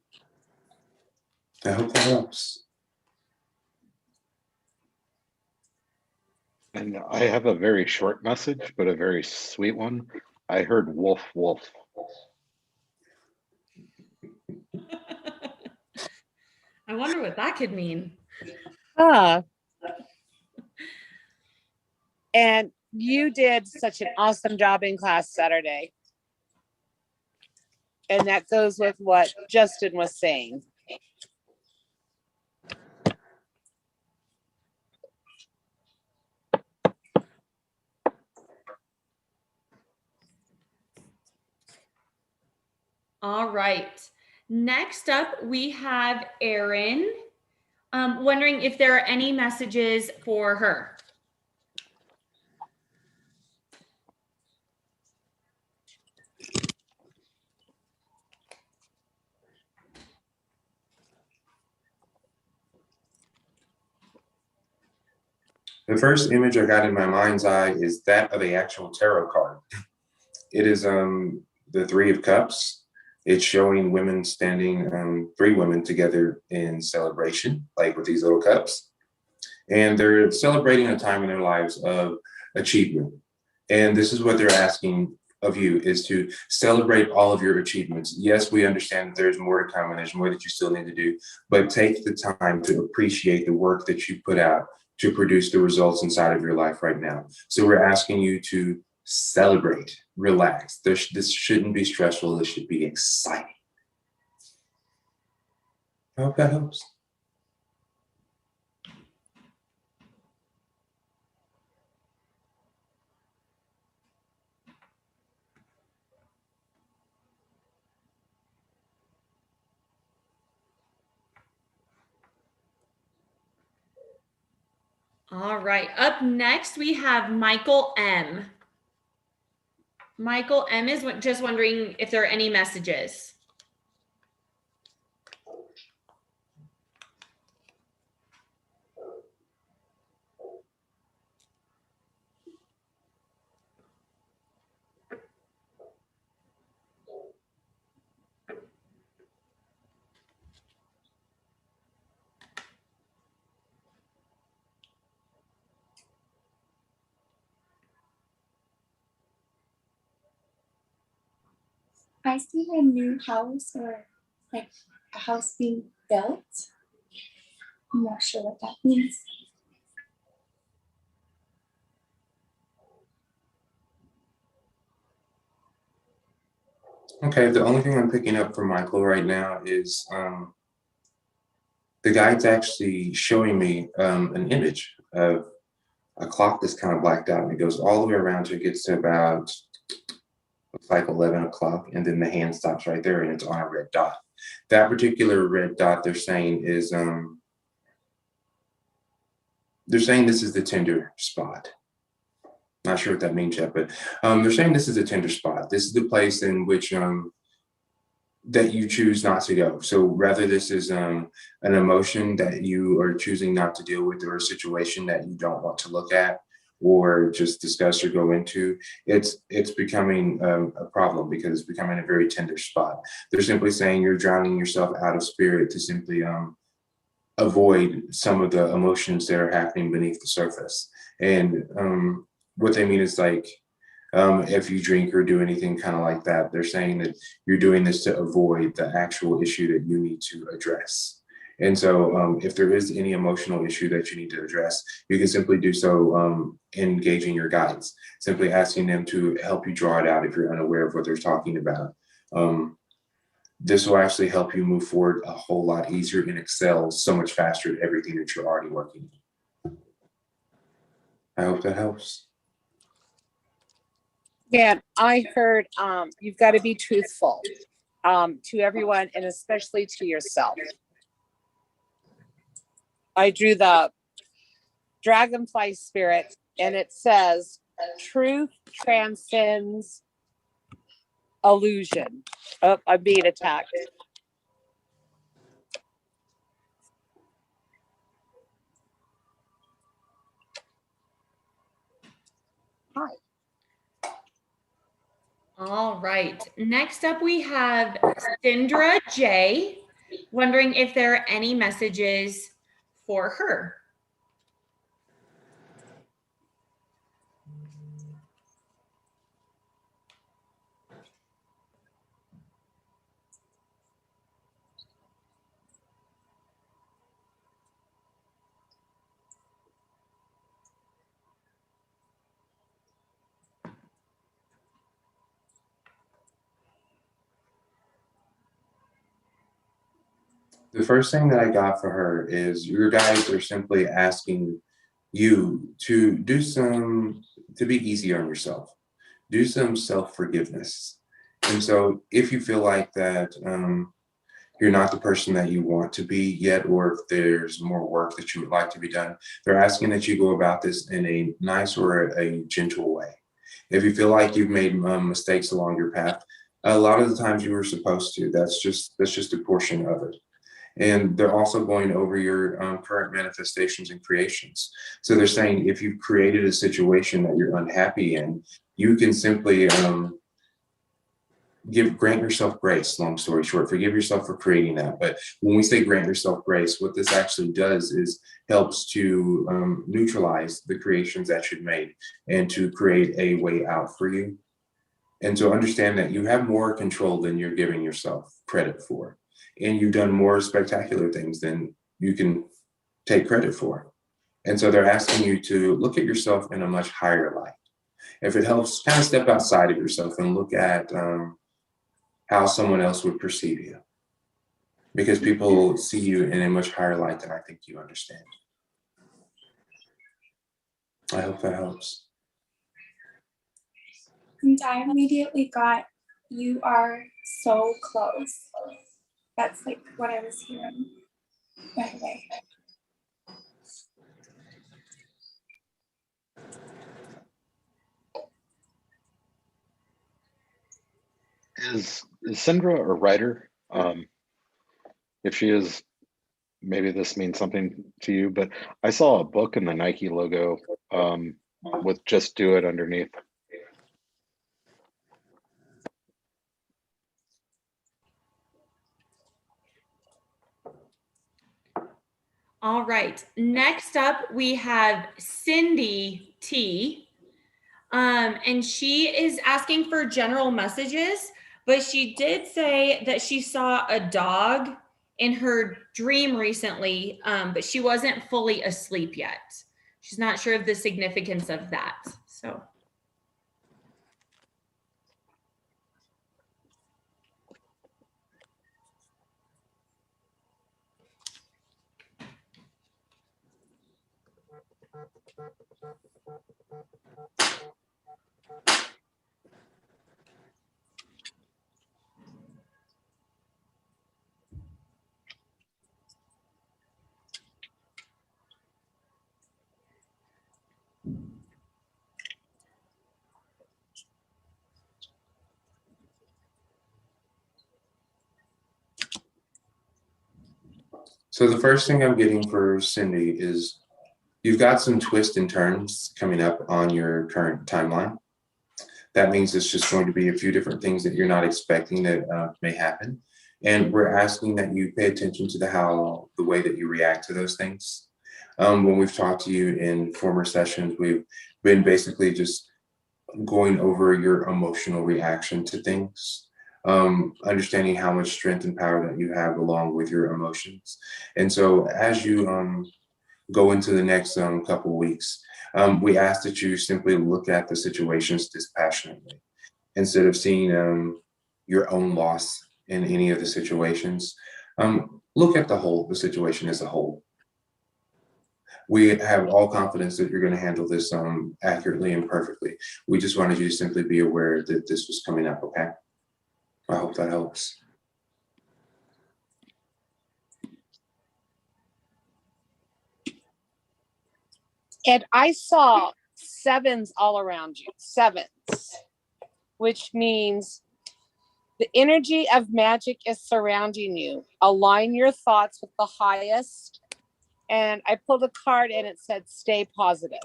I hope that helps. And I have a very short message, but a very sweet one. I heard wolf, wolf. I wonder what that could mean. Huh. And you did such an awesome job in class Saturday. And that goes with what Justin was saying. All right. Next up, we have Erin. Wondering if there are any messages for her. The first image I got in my mind's eye is that of the actual tarot card. It is the Three of Cups. It's showing women standing, three women together in celebration, like with these little cups. And they're celebrating a time in their lives of achievement. And this is what they're asking of you, is to celebrate all of your achievements. Yes, we understand that there's more to come and there's more that you still need to do, but take the time to appreciate the work that you put out to produce the results inside of your life right now. So we're asking you to celebrate, relax. This shouldn't be stressful. This should be exciting. I hope that helps. All right. Up next, we have Michael M. Michael M is just wondering if there are any messages. I see a new house or like a house being built. I'm not sure what that means. Okay, the only thing I'm picking up from Michael right now is the guide's actually showing me an image of a clock that's kind of blacked out, and it goes all the way around till it gets to about, looks like 11 o'clock, and then the hand stops right there and it's on a red dot. That particular red dot they're saying is, they're saying this is the tender spot. Not sure what that means yet, but they're saying this is a tender spot. This is the place in which that you choose not to go. So rather this is an emotion that you are choosing not to deal with, or a situation that you don't want to look at or just discuss or go into, it's becoming a problem because it's becoming a very tender spot. They're simply saying you're drowning yourself out of spirit to simply avoid some of the emotions that are happening beneath the surface. And what they mean is like, if you drink or do anything kind of like that, they're saying that you're doing this to avoid the actual issue that you need to address. And so if there is any emotional issue that you need to address, you can simply do so engaging your guides, simply asking them to help you draw it out if you're unaware of what they're talking about. This will actually help you move forward a whole lot easier and excel so much faster at everything that you're already working on. I hope that helps. Yeah, I heard you've got to be truthful to everyone and especially to yourself. I drew the dragonfly spirit and it says truth transcends illusion. Oh, I'm being attacked. Hi. All right. Next up, we have Sindra J, wondering if there are any messages for her. The first thing that I got for her is your guys are simply asking you to to be easy on yourself, do some self-forgiveness. And so if you feel like that you're not the person that you want to be yet, or if there's more work that you would like to be done, they're asking that you go about this in a nice or a gentle way. If you feel like you've made mistakes along your path, a lot of the times you were supposed to. That's just a portion of it. And they're also going over your current manifestations and creations. So they're saying if you've created a situation that you're unhappy in, you can simply grant yourself grace. Long story short, forgive yourself for creating that. But when we say grant yourself grace, what this actually does is helps to neutralize the creations that you've made and to create a way out for you. And so understand that you have more control than you're giving yourself credit for. And you've done more spectacular things than you can take credit for. And so they're asking you to look at yourself in a much higher light. If it helps, kind of step outside of yourself and look at how someone else would perceive you. Because people see you in a much higher light than I think you understand. I hope that helps. And I immediately got, you are so close. That's like what I was hearing right away. Is Sindra a writer? If she is, maybe this means something to you, but I saw a book in the Nike logo with "Just Do It" underneath. All right. Next up, we have Cindy T. And she is asking for general messages, but she did say that she saw a dog in her dream recently, but she wasn't fully asleep yet. She's not sure of the significance of that. So. So the first thing I'm getting for Cindy is you've got some twists and turns coming up on your current timeline. That means it's just going to be a few different things that you're not expecting that may happen. And we're asking that you pay attention to the way that you react to those things. When we've talked to you in former sessions, we've been basically just going over your emotional reaction to things, understanding how much strength and power that you have along with your emotions. And so as you go into the next couple weeks, we ask that you simply look at the situations dispassionately instead of seeing your own loss in any of the situations. Look at the situation as a whole. We have all confidence that you're going to handle this accurately and perfectly. We just wanted you to simply be aware that this was coming up, okay? I hope that helps. And I saw sevens all around you, sevens, which means The energy of magic is surrounding you. Align your thoughts with the highest. And I pulled a card and it said, stay positive.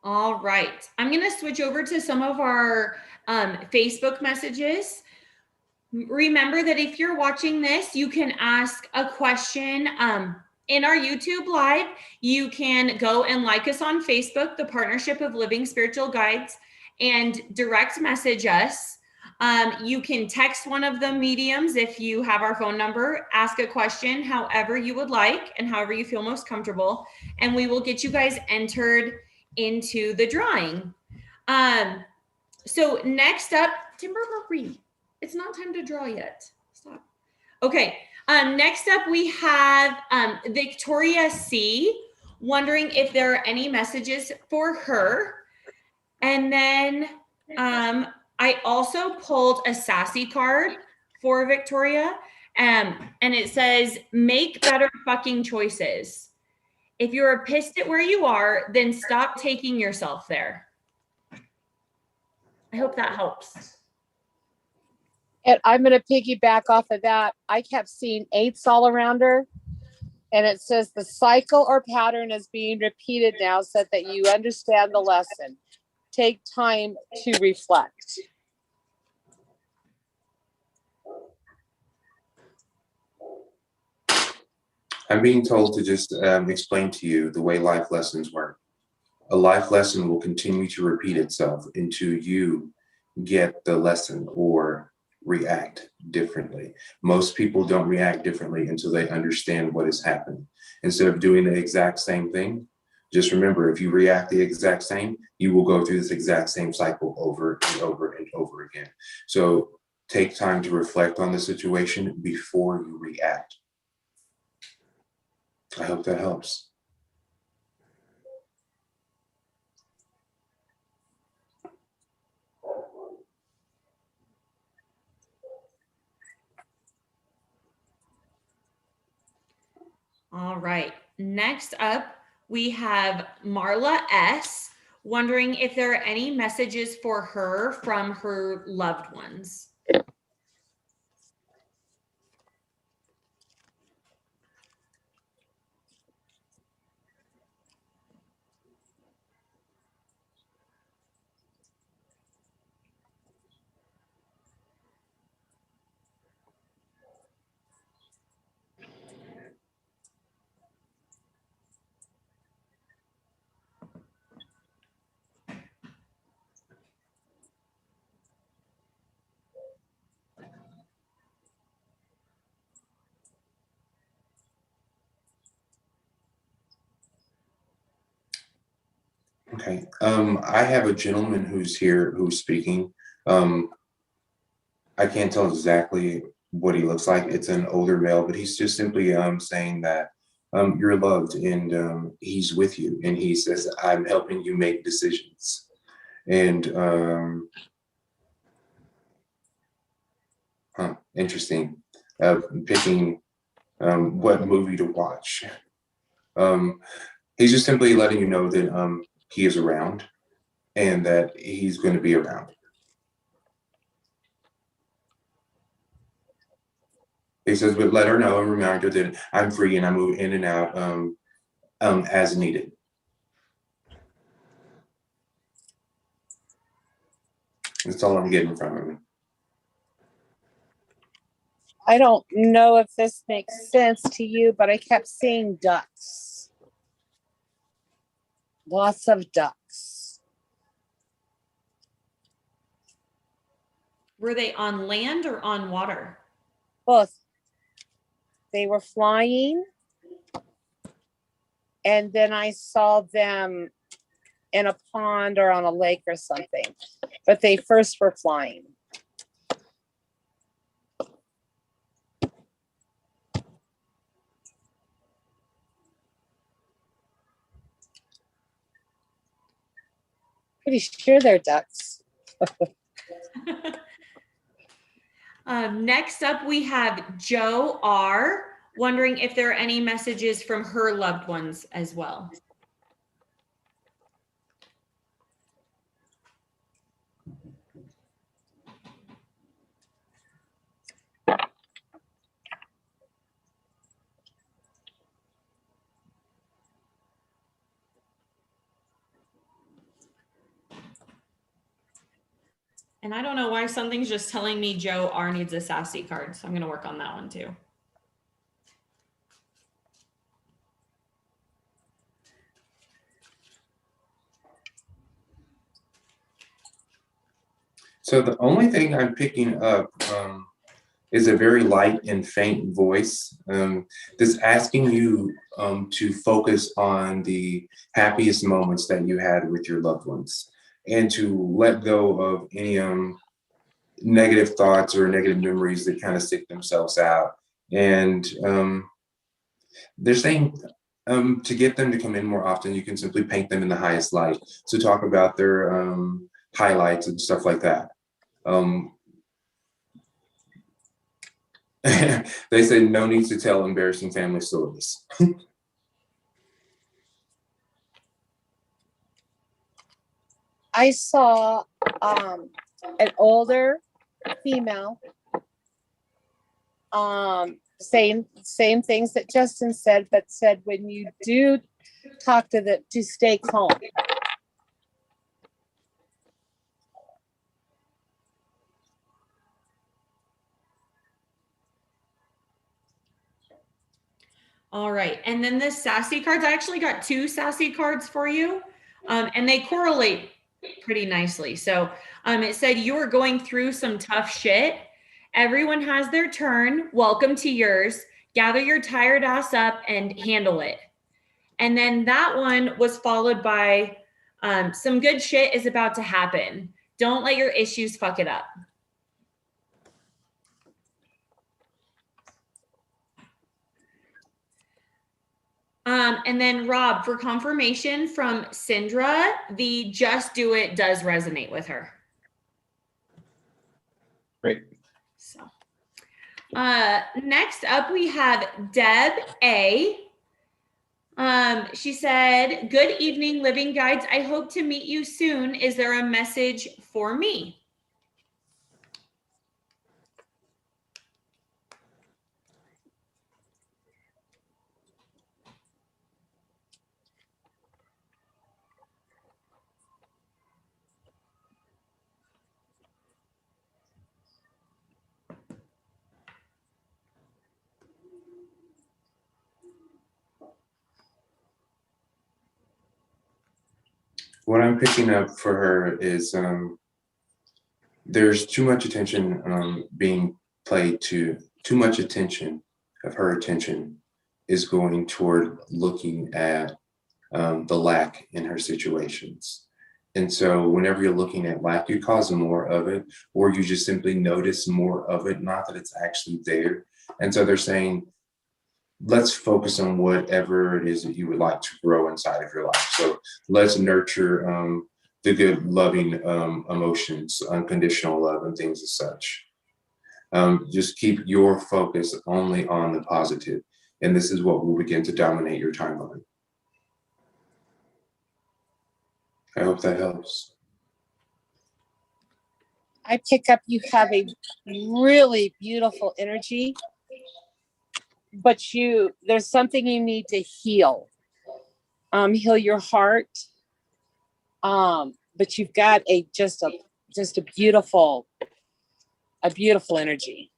All right. I'm going to switch over to some of our Facebook messages. Remember that if you're watching this, you can ask a question in our YouTube live. You can go and like us on Facebook, the Partnership of Living Spiritual Guides, and direct message us. You can text one of the mediums if you have our phone number, ask a question however you would like and however you feel most comfortable, and we will get you guys entered into the drawing. So next up, Timber Marie, it's not time to draw yet. Stop. Okay. Next up, we have Victoria C, wondering if there are any messages for her. And then I also pulled a sassy card for Victoria, and it says, make better fucking choices. If you're pissed at where you are, then stop taking yourself there. I hope that helps. And I'm going to piggyback off of that. I kept seeing 8s all around her. And it says the cycle or pattern is being repeated now so that you understand the lesson. Take time to reflect. I'm being told to just explain to you the way life lessons work. A life lesson will continue to repeat itself until you get the lesson or react differently. Most people don't react differently until they understand what has happened. Instead of doing the exact same thing, just remember, if you react the exact same, you will go through this exact same cycle over and over and over again. So take time to reflect on the situation before you react. I hope that helps. All right. Next up, we have Marla S, wondering if there are any messages for her from her loved ones. Okay. I have a gentleman who's here who's speaking. I can't tell exactly what he looks like. It's an older male, but he's just simply saying that you're loved and he's with you. And he says, I'm helping you make decisions. And interesting. Picking what movie to watch. He's just simply letting you know that he is around and that he's going to be around. He says, but let her know and remind her that I'm free and I move in and out as needed. That's all I'm getting from him. I don't know if this makes sense to you, but I kept seeing ducks. Lots of ducks. Were they on land or on water? Both. They were flying. And then I saw them in a pond or on a lake or something. But they first were flying. Pretty sure they're ducks. Next up, we have Joe R. wondering if there are any messages from her loved ones as well. And I don't know why something's just telling me Joe R needs a sassy card. So I'm going to work on that one too. So the only thing I'm picking up is a very light and faint voice that's asking you to focus on the happiest moments that you had with your loved ones and to let go of any negative thoughts or negative memories that kind of stick themselves out. And they're saying to get them to come in more often, you can simply paint them in the highest light. So talk about their highlights and stuff like that. They say no need to tell embarrassing family stories. I saw an older female saying same things that Justin said, but said when you do talk to them to stay calm. All right. And then the sassy cards, I actually got 2 sassy cards for you. And they correlate pretty nicely. So it said you are going through some tough shit. Everyone has their turn. Welcome to yours. Gather your tired ass up and handle it. And then that one was followed by some good shit is about to happen. Don't let your issues fuck it up. And then Rob, for confirmation from Sindra, the just do it does resonate with her. Great. So next up we have Deb A. She said, good evening, Living Guides. I hope to meet you soon. Is there a message for me? What I'm picking up for her is there's too much attention being played to, too much attention of her attention is going toward looking at the lack in her situations. And so whenever you're looking at lack, you cause more of it, or you just simply notice more of it, not that it's actually there. And so they're saying, let's focus on whatever it is that you would like to grow inside of your life. So let's nurture the good, loving emotions, unconditional love, and things as such. Just keep your focus only on the positive, and this is what will begin to dominate your timeline. I hope that helps. I pick up you have a really beautiful energy, but there's something you need to heal. Heal your heart. But you've got just a beautiful energy.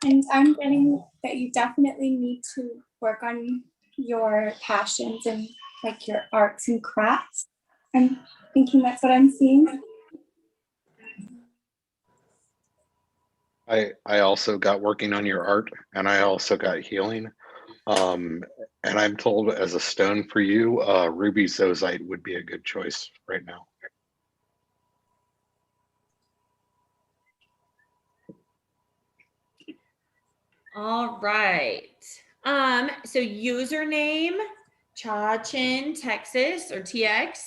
And I'm getting that you definitely need to work on your passions and like your arts and crafts. I'm thinking that's what I'm seeing. I also got working on your art, and I also got healing. And I'm told as a stone for you, ruby zoisite would be a good choice right now. All right. So username Chachin, Texas, or TX.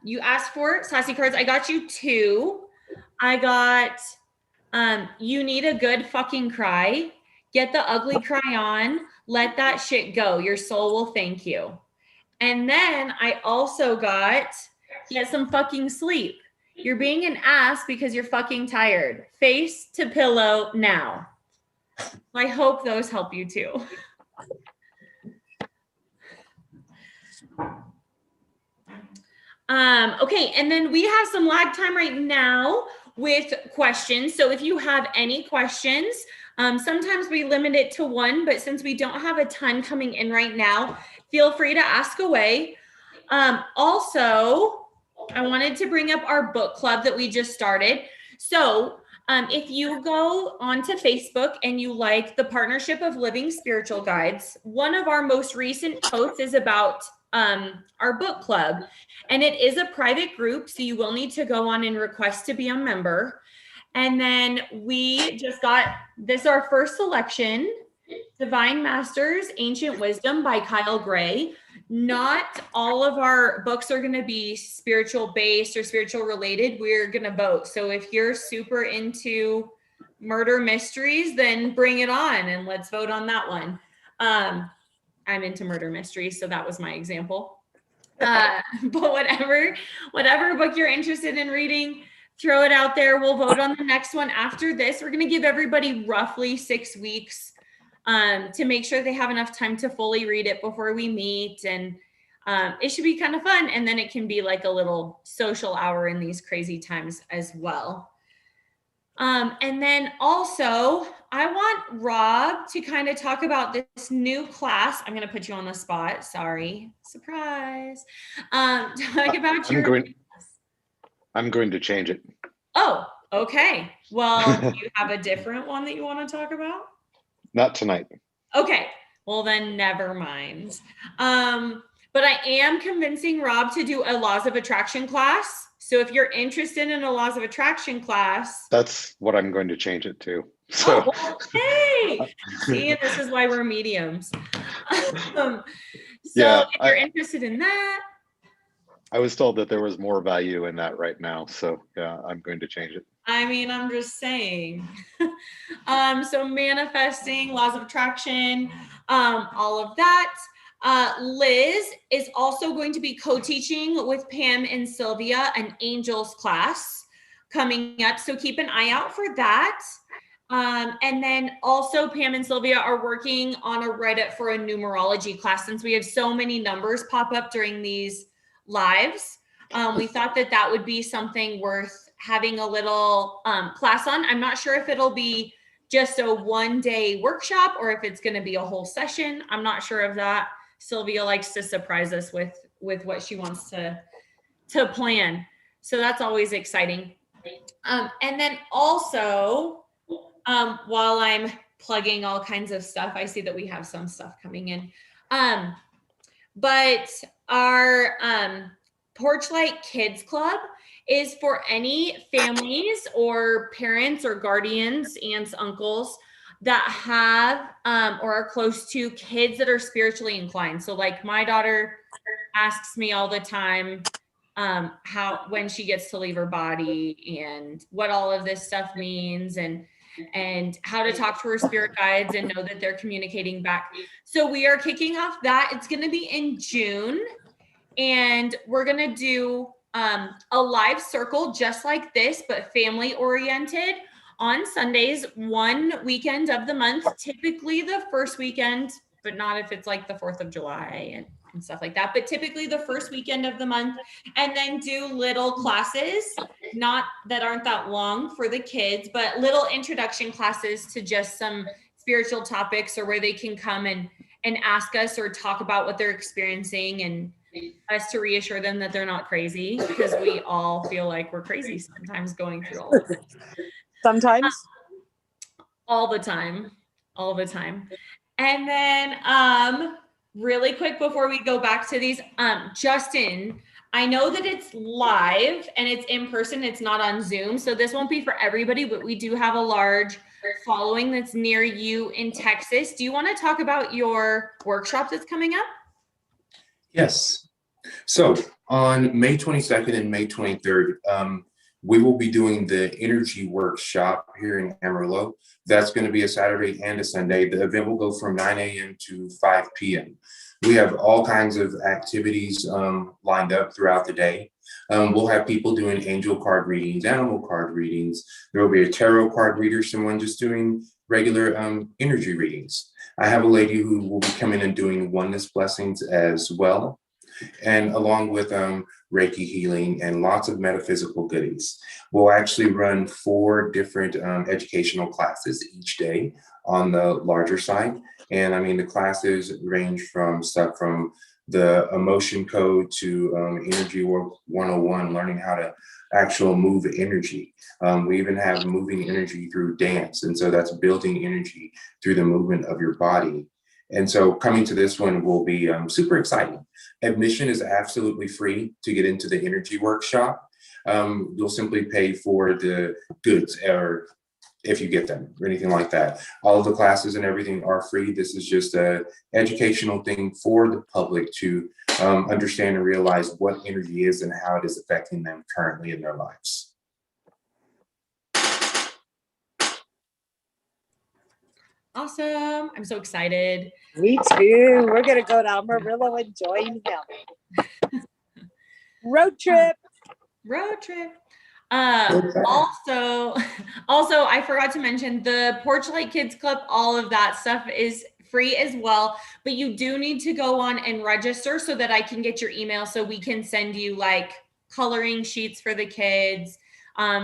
You asked for sassy cards. I got you 2. I got you need a good fucking cry. Get the ugly cry on. Let that shit go. Your soul will thank you. And then I also got get some fucking sleep. You're being an ass because you're fucking tired. Face to pillow now. I hope those help you too. Okay, and then we have some lag time right now with questions. So if you have any questions, sometimes we limit it to 1, but since we don't have a ton coming in right now, feel free to ask away. Also, I wanted to bring up our book club that we just started. So if you go onto Facebook and you like the Partnership of Living Spiritual Guides, one of our most recent posts is about our book club, and it is a private group, so you will need to go on and request to be a member. And then we just got this, our first selection, Divine Masters, Ancient Wisdom by Kyle Gray. Not all of our books are going to be spiritual based or spiritual related. We're going to vote. So if you're super into murder mysteries, then bring it on and let's vote on that one. I'm into murder mysteries, so that was my example. But whatever book you're interested in reading, throw it out there. We'll vote on the next one after this. We're going to give everybody roughly 6 weeks to make sure they have enough time to fully read it before we meet. And it should be kind of fun. And then it can be like a little social hour in these crazy times as well. And then also, I want Rob to kind of talk about this new class. I'm going to put you on the spot. Sorry. Surprise. Talk about I'm going to change it. Oh, okay. Well, do you have a different one that you want to talk about? Not tonight. Okay. Well, then never mind. But I am convincing Rob to do a Laws of Attraction class. So if you're interested in a Laws of Attraction class. That's what I'm going to change it to. So. Oh, well, hey. See, this is why we're mediums. If you're interested in that. I was told that there was more value in that right now. So yeah, I'm going to change it. I mean, I'm just saying. So manifesting, Laws of Attraction, all of that. Liz is also going to be co-teaching with Pam and Sylvia an angels class coming up. So keep an eye out for that. And then also Pam and Sylvia are working on a write-up for a numerology class. Since we have so many numbers pop up during these lives, we thought that would be something worth having a little class on. I'm not sure if it'll be just a 1-day workshop or if it's going to be a whole session. I'm not sure of that. Sylvia likes to surprise us with what she wants to plan. So that's always exciting. And then also, while I'm plugging all kinds of stuff, I see that we have some stuff coming in. But our Porchlight Kids Club is for any families or parents or guardians, aunts, uncles that have or are close to kids that are spiritually inclined. So like my daughter asks me all the time when she gets to leave her body and what all of this stuff means and how to talk to her spirit guides and know that they're communicating back. So we are kicking off that. It's going to be in June, and we're going to do a live circle just like this, but family oriented on Sundays, one weekend of the month, typically the first weekend, but not if it's like the 4th of July and stuff like that, but typically the first weekend of the month, and then do little classes, not that aren't that long for the kids, but little introduction classes to just some spiritual topics, or where they can come and ask us or talk about what they're experiencing, and us to reassure them that they're not crazy, because we all feel like we're crazy sometimes going through all of this. Sometimes. All the time. And then really quick before we go back to these, Justin, I know that it's live and it's in person, it's not on Zoom, so this won't be for everybody, but we do have a large following that's near you in Texas. Do you want to talk about your workshop that's coming up? Yes. So on May 22nd and May 23rd, we will be doing the energy workshop here in Amarillo. That's going to be a Saturday and a Sunday. The event will go from 9 a.m. to 5 p.m. We have all kinds of activities lined up throughout the day. We'll have people doing angel card readings, animal card readings. There will be a tarot card reader, someone just doing regular energy readings. I have a lady who will be coming and doing oneness blessings as well, and along with Reiki healing and lots of metaphysical goodies. We'll actually run 4 different educational classes each day on the larger side. And I mean, the classes range from stuff from the emotion code to energy work 101, learning how to actual move energy. We even have moving energy through dance. And so that's building energy through the movement of your body. And so coming to this one will be super exciting. Admission is absolutely free to get into the energy workshop. You'll simply pay for the goods, or if you get them or anything like that. All of the classes and everything are free. This is just a educational thing for the public to understand and realize what energy is and how it is affecting them currently in their lives. Awesome. I'm so excited. Me too. We're gonna go to Amarillo and join him. Road trip. Road trip. Also, I forgot to mention the Porch Light Kids Club. All of that stuff is free as well, but you do need to go on and register so that I can get your email, so we can send you like coloring sheets for the kids,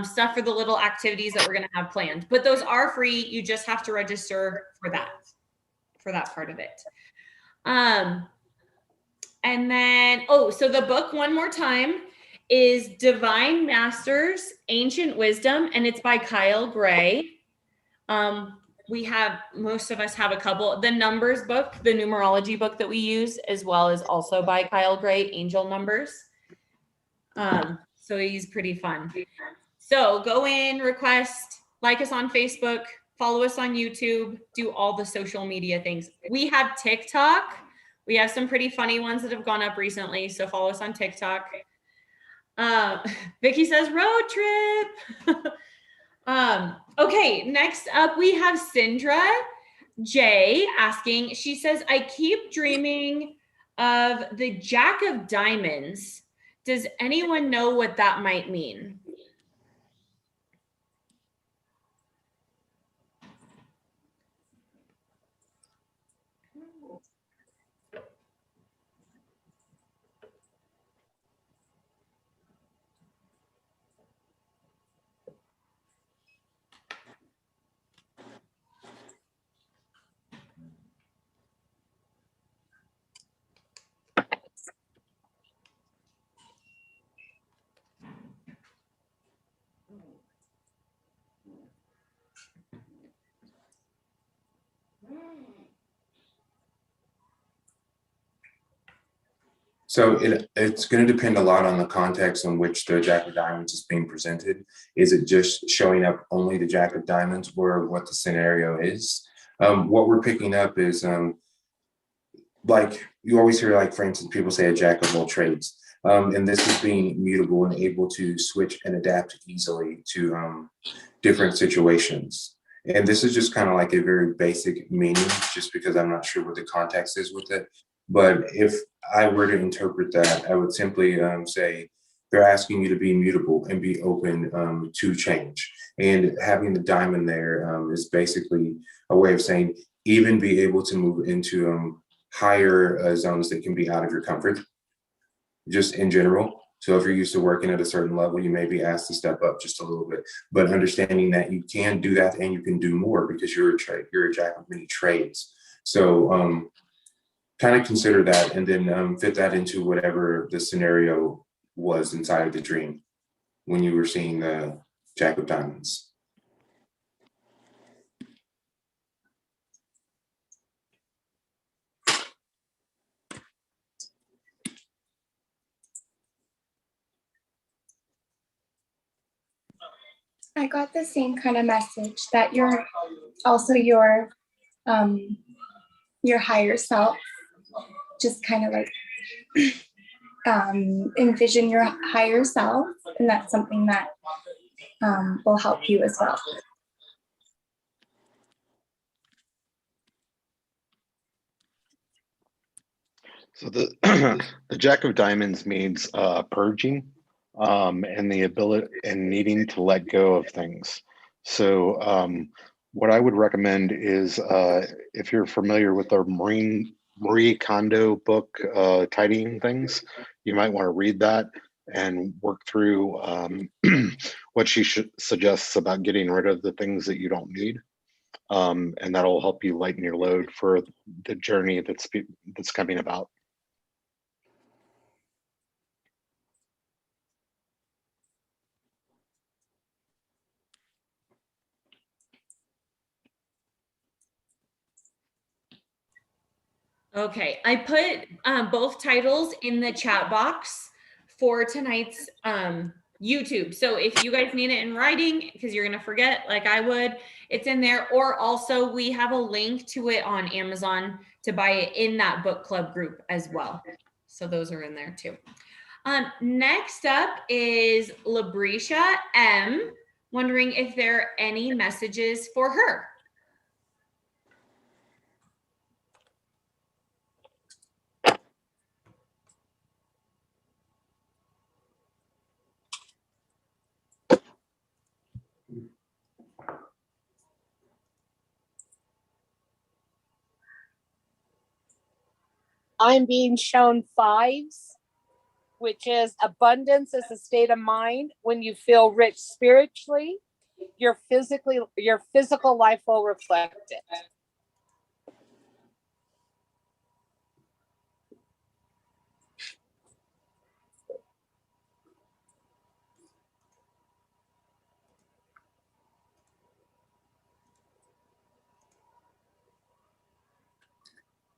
stuff for the little activities that we're going to have planned. But those are free. You just have to register for that part of it. And then, so the book, one more time, is Divine Masters, Ancient Wisdom, and it's by Kyle Gray. Most of us have a couple. The numbers book, the numerology book that we use as well, is also by Kyle Gray, Angel Numbers. So he's pretty fun. So go in, request, like us on Facebook, follow us on YouTube, do all the social media things. We have TikTok. We have some pretty funny ones that have gone up recently, so follow us on TikTok. Vicky says road trip. Okay, next up we have Sindra J asking, she says, I keep dreaming of the Jack of Diamonds. Does anyone know what that might mean? So it's going to depend a lot on the context in which the Jack of Diamonds is being presented. Is it just showing up only the Jack of Diamonds, or what the scenario is? What we're picking up is like you always hear, like, for instance, people say a jack of all trades. And this is being mutable and able to switch and adapt easily to different situations. And this is just kind of like a very basic meaning, just because I'm not sure what the context is with it. But if I were to interpret that, I would simply say they're asking you to be mutable and be open to change. And having the diamond there is basically a way of saying even be able to move into higher zones that can be out of your comfort, just in general. So if you're used to working at a certain level, you may be asked to step up just a little bit, but understanding that you can do that and you can do more because you're a jack of many trades. So kind of consider that, and then fit that into whatever the scenario was inside of the dream when you were seeing the Jack of Diamonds. I got the same kind of message that you're also your higher self just kind of like envision your higher self, and that's something that will help you as well. So the the Jack of Diamonds means purging, and the ability and needing to let go of things. So what I would recommend is if you're familiar with our Marie Kondo book, Tidying Things, you might want to read that and work through what she suggests about getting rid of the things that you don't need. And that'll help you lighten your load for the journey that's coming about. Okay, I put both titles in the chat box for tonight's YouTube. So if you guys need it in writing, because you're gonna forget like I would, it's in there. Or also we have a link to it on Amazon to buy it in that book club group as well. So those are in there too. Next up is Labrisha M, wondering if there are any messages for her. I'm being shown fives, which is abundance is a state of mind. When you feel rich spiritually, your physical life will reflect it.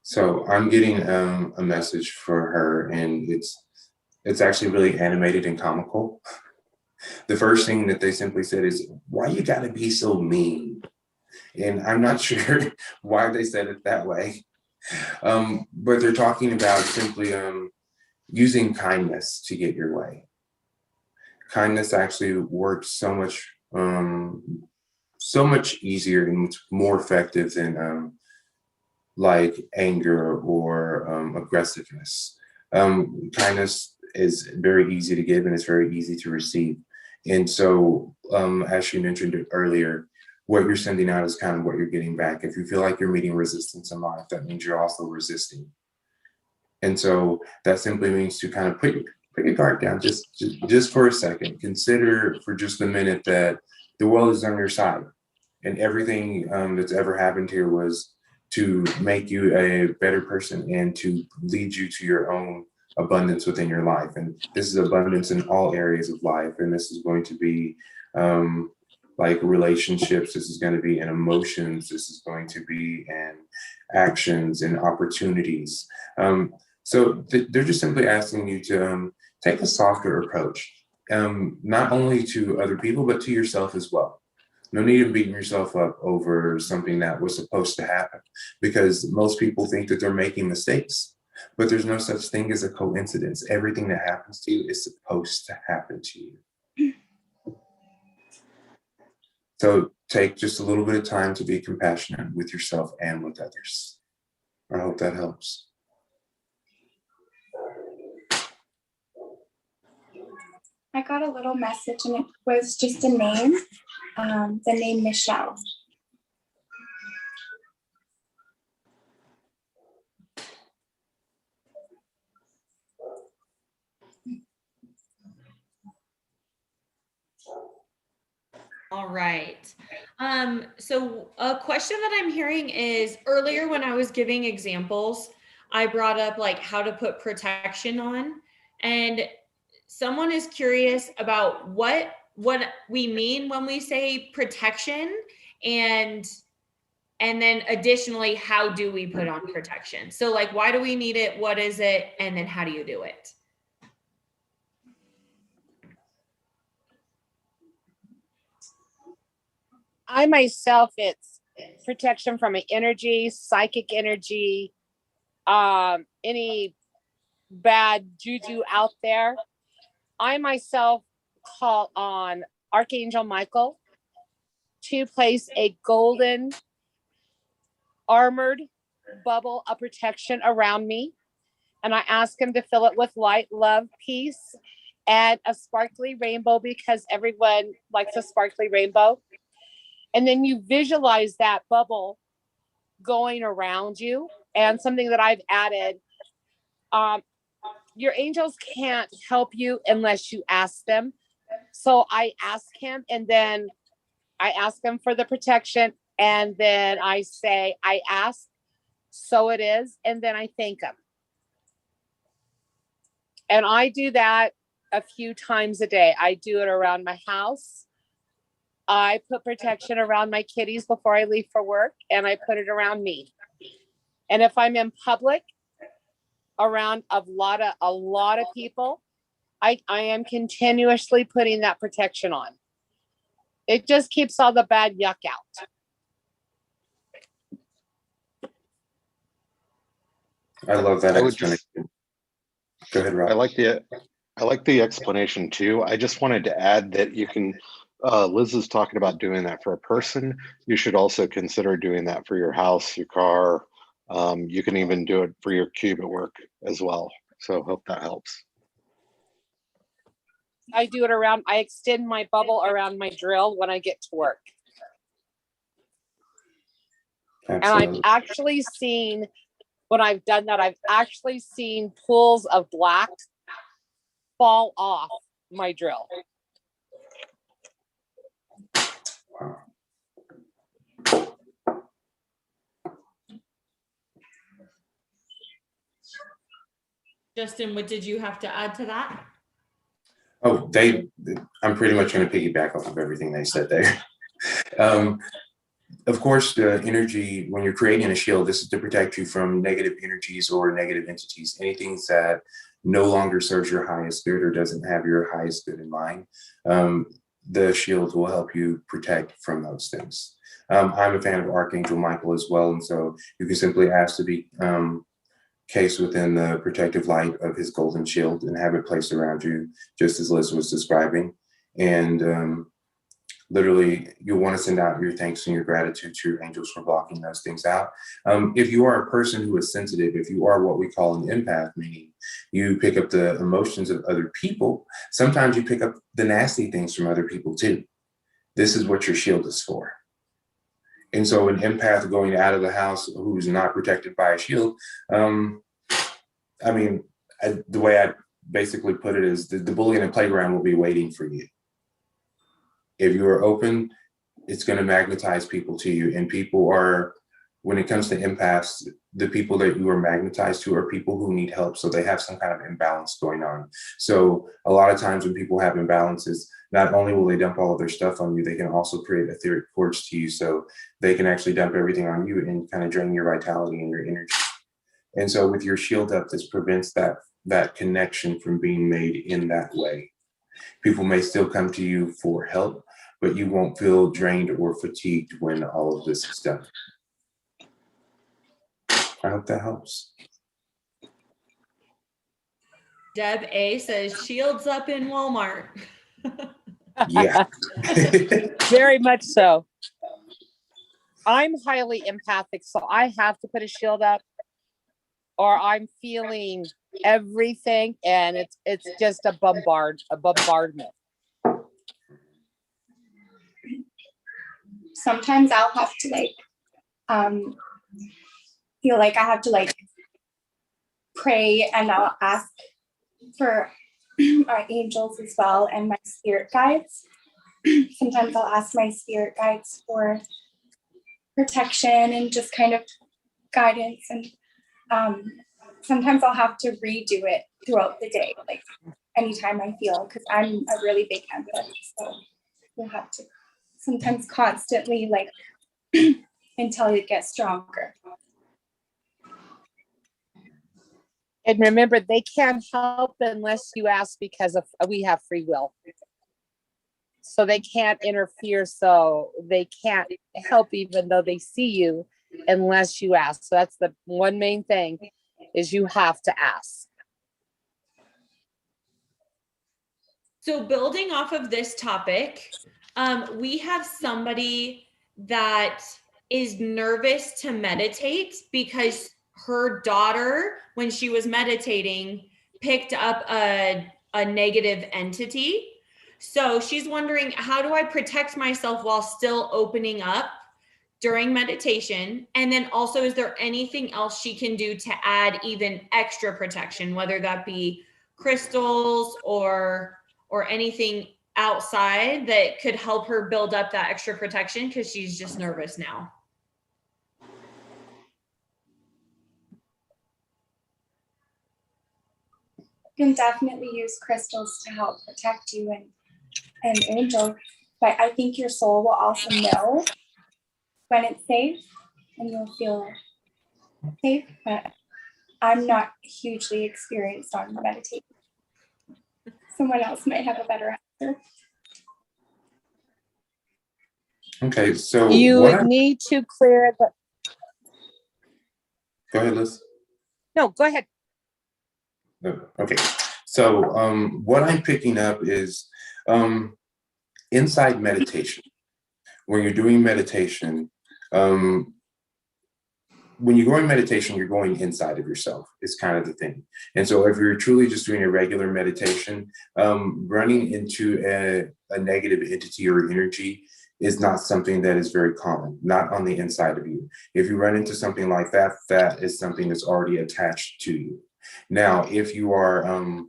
So I'm getting a message for her, and it's actually really animated and comical. The first thing that they simply said is, "Why you gotta be so mean?" And I'm not sure why they said it that way, but they're talking about simply using kindness to get your way. Kindness actually works so much easier and more effective than like anger or aggressiveness. Kindness is very easy to give and it's very easy to receive. And so, as she mentioned it earlier, what you're sending out is kind of what you're getting back. If you feel like you're meeting resistance in life, that means you're also resisting. And so that simply means to kind of put your guard down just for a second. Consider for just a minute that the world is on your side, and everything that's ever happened here was to make you a better person and to lead you to your own abundance within your life. And this is abundance in all areas of life. And this is going to be like relationships. This is going to be in emotions. This is going to be in actions and opportunities. So they're just simply asking you to take a softer approach, not only to other people, but to yourself as well. No need in beating yourself up over something that was supposed to happen, because most people think that they're making mistakes, but there's no such thing as a coincidence. Everything that happens to you is supposed to happen to you. So take just a little bit of time to be compassionate with yourself and with others. I hope that helps. I got a little message and it was just a name, the name Michelle. All right. So a question that I'm hearing is, earlier when I was giving examples, I brought up like how to put protection on, and someone is curious about what we mean when we say protection, and then additionally, how do we put on protection? So like, why do we need it? What is it? And then how do you do it? I myself, it's protection from an energy, psychic energy, any bad juju out there, I myself call on Archangel Michael to place a golden armored bubble of protection around me. And I ask him to fill it with light, love, peace, and a sparkly rainbow, because everyone likes a sparkly rainbow. And then you visualize that bubble going around you. And something that I've added, your angels can't help you unless you ask them. So I ask him, and then I ask him for the protection, and then I say, I ask, so it is, and then I thank him. And I do that a few times a day. I do it around my house. I put protection around my kitties before I leave for work, and I put it around me. And if I'm in public around a lot of people, I am continuously putting that protection on. It just keeps all the bad yuck out. I love that I would just, explanation. Go ahead, Rob. I like the explanation too. I just wanted to add that you can, Liz is talking about doing that for a person. You should also consider doing that for your house, your car. You can even do it for your cube at work as well. So hope that helps. I do it around, I extend my bubble around my drill when I get to work. Absolutely. And I've actually seen, when I've done that, I've actually seen pools of black fall off my drill. Wow. Justin, what did you have to add to that? Oh, I'm pretty much going to piggyback off of everything they said there. Of course, the energy, when you're creating a shield, this is to protect you from negative energies or negative entities, anything that no longer serves your highest good or doesn't have your highest good in mind. The shield will help you protect from those things. I'm a fan of Archangel Michael as well, and so you can simply ask to be cased within the protective light of his golden shield and have it placed around you, just as Liz was describing. And literally, you'll want to send out your thanks and your gratitude to your angels for blocking those things out. If you are a person who is sensitive, if you are what we call an empath, meaning you pick up the emotions of other people, sometimes you pick up the nasty things from other people too. This is what your shield is for. And so an empath going out of the house who's not protected by a shield, I mean, the way I basically put it is the bully in the playground will be waiting for you. If you are open, it's going to magnetize people to you. And people are, when it comes to empaths, the people that you are magnetized to are people who need help. So they have some kind of imbalance going on. So a lot of times when people have imbalances, not only will they dump all of their stuff on you, they can also create etheric cords to you. So they can actually dump everything on you and kind of drain your vitality and your energy. And so with your shield up, this prevents that connection from being made in that way. People may still come to you for help, but you won't feel drained or fatigued when all of this is done. I hope that helps. Deb A says shields up in Walmart. Yeah. Very much so. I'm highly empathic, so I have to put a shield up, or I'm feeling everything, and it's just a bombardment. Sometimes I'll have to feel like I have to pray, and I'll ask for our angels as well and my spirit guides. Sometimes I'll ask my spirit guides for protection and just kind of guidance, and sometimes I'll have to redo it throughout the day, like anytime I feel, because I'm a really big empath, so you'll have to sometimes constantly until it gets stronger. And remember, they can't help unless you ask, because we have free will. So they can't interfere. So they can't help even though they see you unless you ask. So that's the one main thing, is you have to ask. So building off of this topic, we have somebody that is nervous to meditate because her daughter, when she was meditating, picked up a negative entity. So she's wondering, how do I protect myself while still opening up during meditation? And then also, is there anything else she can do to add even extra protection, whether that be crystals or anything outside that could help her build up that extra protection because she's just nervous now? You can definitely use crystals to help protect you and angel, but I think your soul will also know when it's safe and you'll feel safe, but I'm not hugely experienced on meditation. Someone else might have a better answer. Okay, so You what I, need to clear the, go ahead, Liz. no, go ahead. No, okay, so what I'm picking up is inside meditation. When you're doing meditation, when you're going meditation, you're going inside of yourself. It's kind of the thing. And so if you're truly just doing a regular meditation, running into a negative entity or energy is not something that is very common, not on the inside of you. If you run into something like that, that is something that's already attached to you. Now, if you are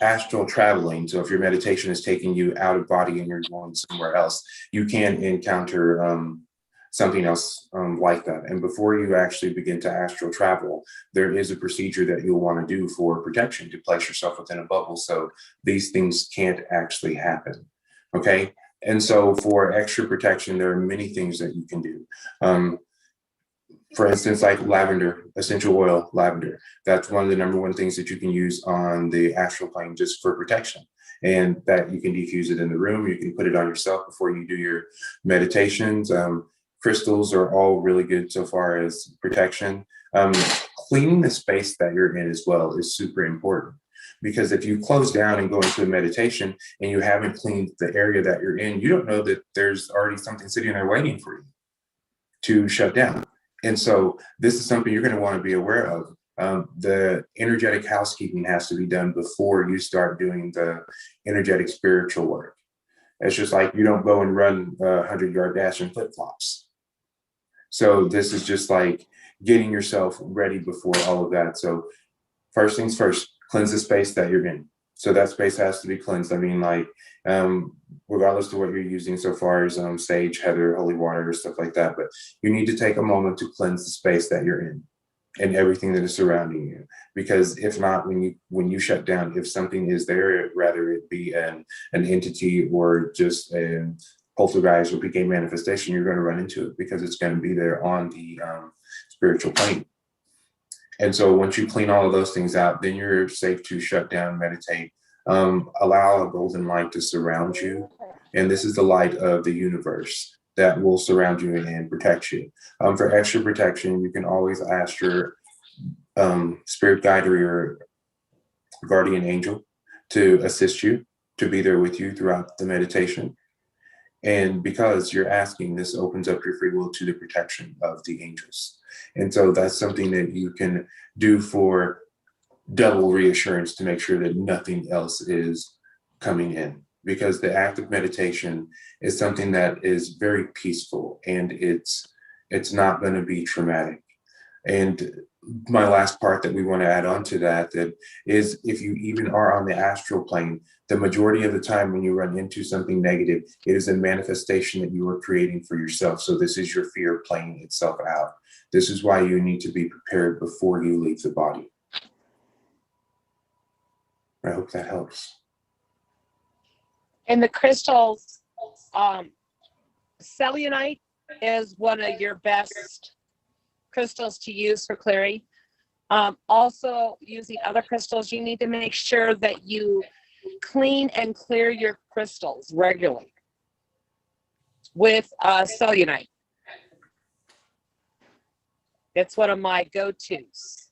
astral traveling, so if your meditation is taking you out of body and you're going somewhere else, you can encounter something else like that. And before you actually begin to astral travel, there is a procedure that you'll want to do for protection to place yourself within a bubble so these things can't actually happen. Okay. And so for extra protection, there are many things that you can do. For instance, like lavender, essential oil, lavender. That's one of the number one things that you can use on the astral plane just for protection. And that you can diffuse it in the room. You can put it on yourself before you do your meditations. Crystals are all really good so far as protection. Cleaning the space that you're in as well is super important. Because if you close down and go into a meditation and you haven't cleaned the area that you're in, you don't know that there's already something sitting there waiting for you to shut down. And so this is something you're going to want to be aware of. The energetic housekeeping has to be done before you start doing the energetic spiritual work. It's just like you don't go and run a 100-yard dash in flip-flops. So this is just like getting yourself ready before all of that. So first things first, cleanse the space that you're in. So that space has to be cleansed. I mean, like, regardless of what you're using so far as sage, heather, holy water, stuff like that, but you need to take a moment to cleanse the space that you're in and everything that is surrounding you. Because if not, when you shut down, if something is there, rather it be an entity or just a poltergeist or PK manifestation, you're going to run into it because it's going to be there on the spiritual plane. And so once you clean all of those things out, then you're safe to shut down, meditate, allow a golden light to surround you. And this is the light of the universe that will surround you and protect you. For extra protection, you can always ask your spirit guide or your guardian angel to assist you, to be there with you throughout the meditation. And because you're asking, this opens up your free will to the protection of the angels. And so that's something that you can do for double reassurance to make sure that nothing else is coming in. Because the act of meditation is something that is very peaceful and it's not going to be traumatic. And my last part that we want to add on to that is if you even are on the astral plane, the majority of the time when you run into something negative, it is a manifestation that you are creating for yourself. So this is your fear playing itself out. This is why you need to be prepared before you leave the body. I hope that helps. And the crystals, selenite is one of your best crystals to use for clearing. Also, using other crystals, you need to make sure that you clean and clear your crystals regularly with selenite. It's one of my go-tos.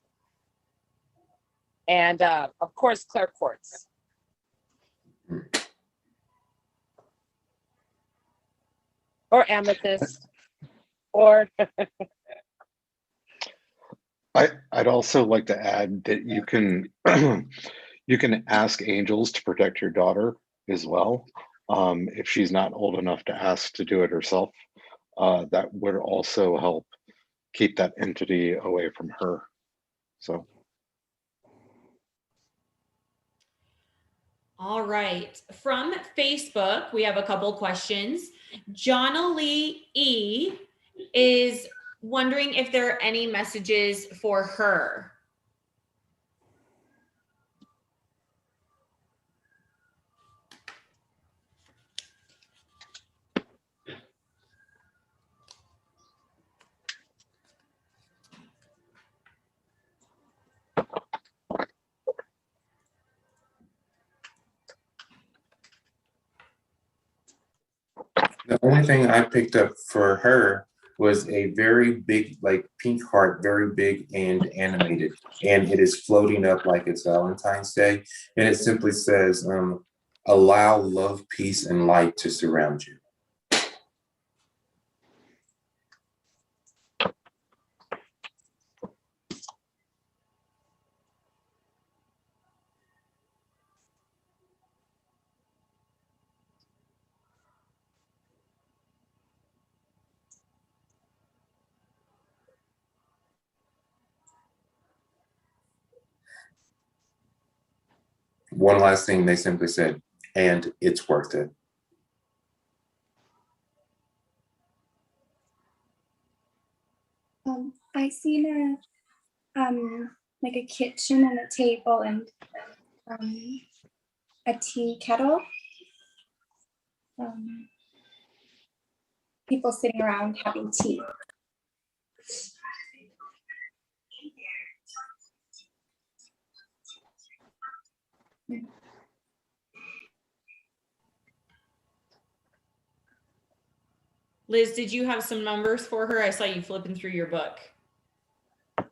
And of course, clear quartz. Or amethyst. Or I'd also like to add that you can you can ask angels to protect your daughter as well. If she's not old enough to ask to do it herself, that would also help keep that entity away from her. So All right. From Facebook, we have a couple questions. Jonna Lee E is wondering if there are any messages for her. The only thing I picked up for her was a very big, like pink heart, very big and animated, and it is floating up like it's Valentine's Day, and it simply says, "Allow love, peace, and light to surround you." One last thing, they simply said, "And it's worth it." I seen like a kitchen and a table and a tea kettle. People sitting around having tea. Liz, did you have some numbers for her? I saw you flipping through your book. I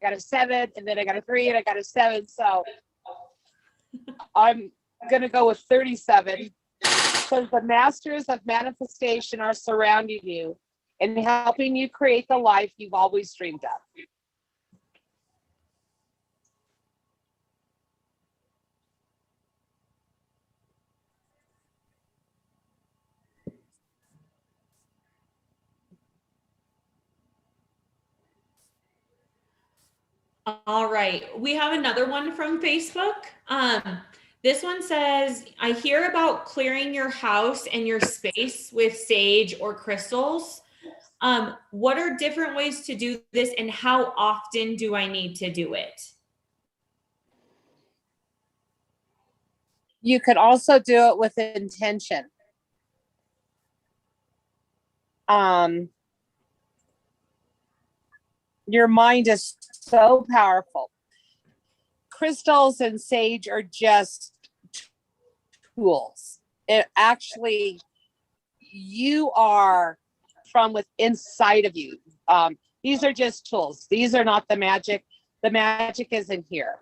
got a 7, and then I got a 3, and I got a 7. So I'm gonna go with 37. Because the masters of manifestation are surrounding you and helping you create the life you've always dreamed of. All right. We have another one from Facebook. This one says, I hear about clearing your house and your space with sage or crystals. What are different ways to do this and how often do I need to do it? You could also do it with intention. Your mind is so powerful. Crystals and sage are just tools. It actually, you are from with inside of you. These are just tools. These are not the magic. The magic is in here.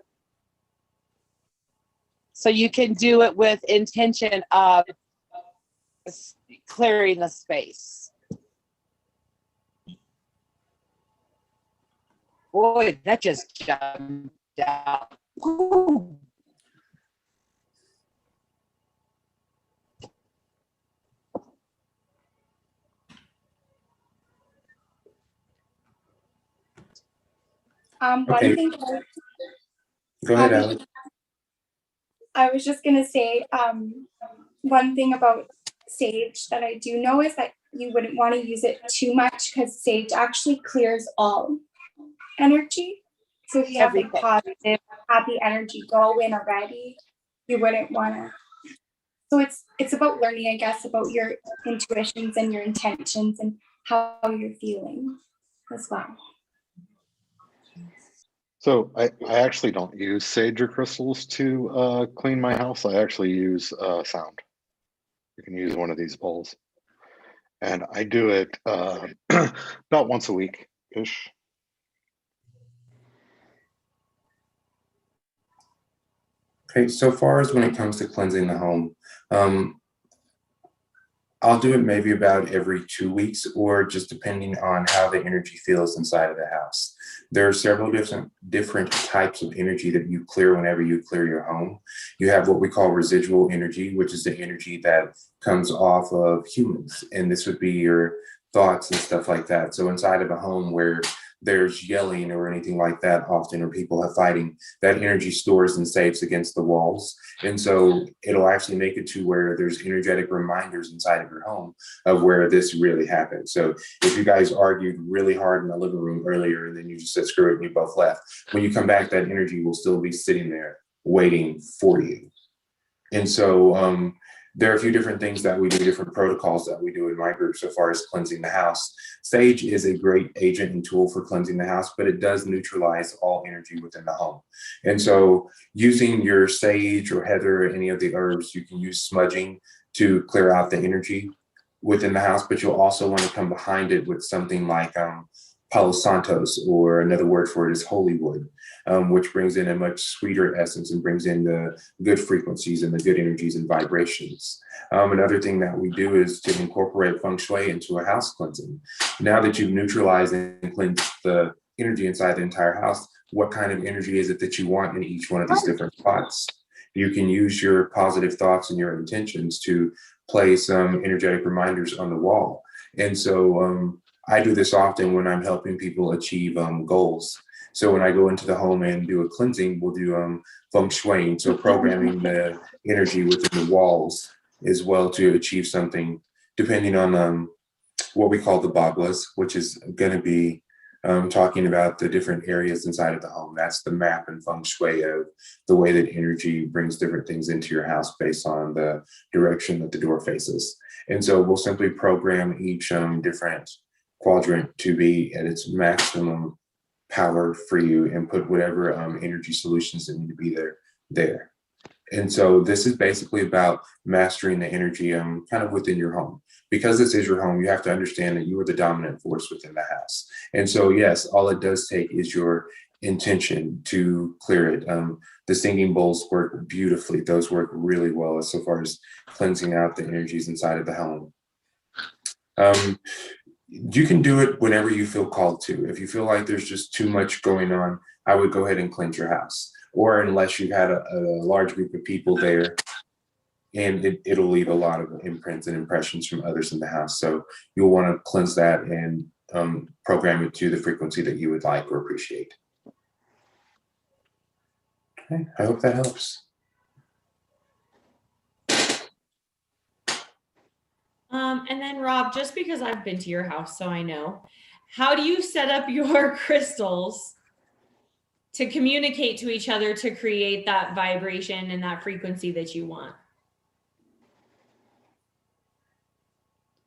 So you can do it with intention of clearing the space. Boy, that just jumped out. Woo. One Okay. thing Go ahead, Alex. I was just gonna say, one thing about sage that I do know is that you wouldn't want to use it too much because sage actually clears all energy. So if you have like positive, happy energy go in already, you wouldn't want to. So it's about learning, I guess, about your intuitions and your intentions and how you're feeling as well. So I actually don't use sage or crystals to clean my house. I actually use sound. You can use one of these bowls. And I do it about once a week-ish. Okay, so far as when it comes to cleansing the home, um, I'll do it maybe about every 2 weeks, or just depending on how the energy feels inside of the house. There are several different types of energy that you clear whenever you clear your home. You have what we call residual energy, which is the energy that comes off of humans, and this would be your thoughts and stuff like that. So inside of a home where there's yelling or anything like that often, or people are fighting, that energy stores and saves against the walls. And so it'll actually make it to where there's energetic reminders inside of your home of where this really happened. So if you guys argued really hard in the living room earlier and then you just said screw it and you both left, when you come back, that energy will still be sitting there waiting for you. And so there are a few different things that we do, different protocols that we do in my group so far as cleansing the house. Sage is a great agent and tool for cleansing the house, but it does neutralize all energy within the home. And so using your sage or heather or any of the herbs, you can use smudging to clear out the energy within the house, but you'll also want to come behind it with something like Palo Santos, or another word for it is holy wood, which brings in a much sweeter essence and brings in the good frequencies and the good energies and vibrations. Another thing that we do is to incorporate feng shui into a house cleansing. Now that you've neutralized and cleansed the energy inside the entire house, what kind of energy is it that you want in each one of these different spots? You can use your positive thoughts and your intentions to place energetic reminders on the wall. And so I do this often when I'm helping people achieve goals. So when I go into the home and do a cleansing, we'll do feng shui, so programming the energy within the walls as well to achieve something, depending on what we call the bagwas, which is going to be talking about the different areas inside of the home. That's the map and feng shui of the way that energy brings different things into your house based on the direction that the door faces. And so we'll simply program each different quadrant to be at its maximum power for you and put whatever energy solutions that need to be there. And so this is basically about mastering the energy kind of within your home. Because this is your home, you have to understand that you are the dominant force within the house. And so, yes, all it does take is your intention to clear it. The singing bowls work beautifully. Those work really well as so far as cleansing out the energies inside of the home. You can do it whenever you feel called to. If you feel like there's just too much going on, I would go ahead and cleanse your house. Or unless you had a large group of people there, and it'll leave a lot of imprints and impressions from others in the house. So you'll want to cleanse that and program it to the frequency that you would like or appreciate. Okay, I hope that helps. And then Rob, just because I've been to your house, so I know, how do you set up your crystals to communicate to each other to create that vibration and that frequency that you want?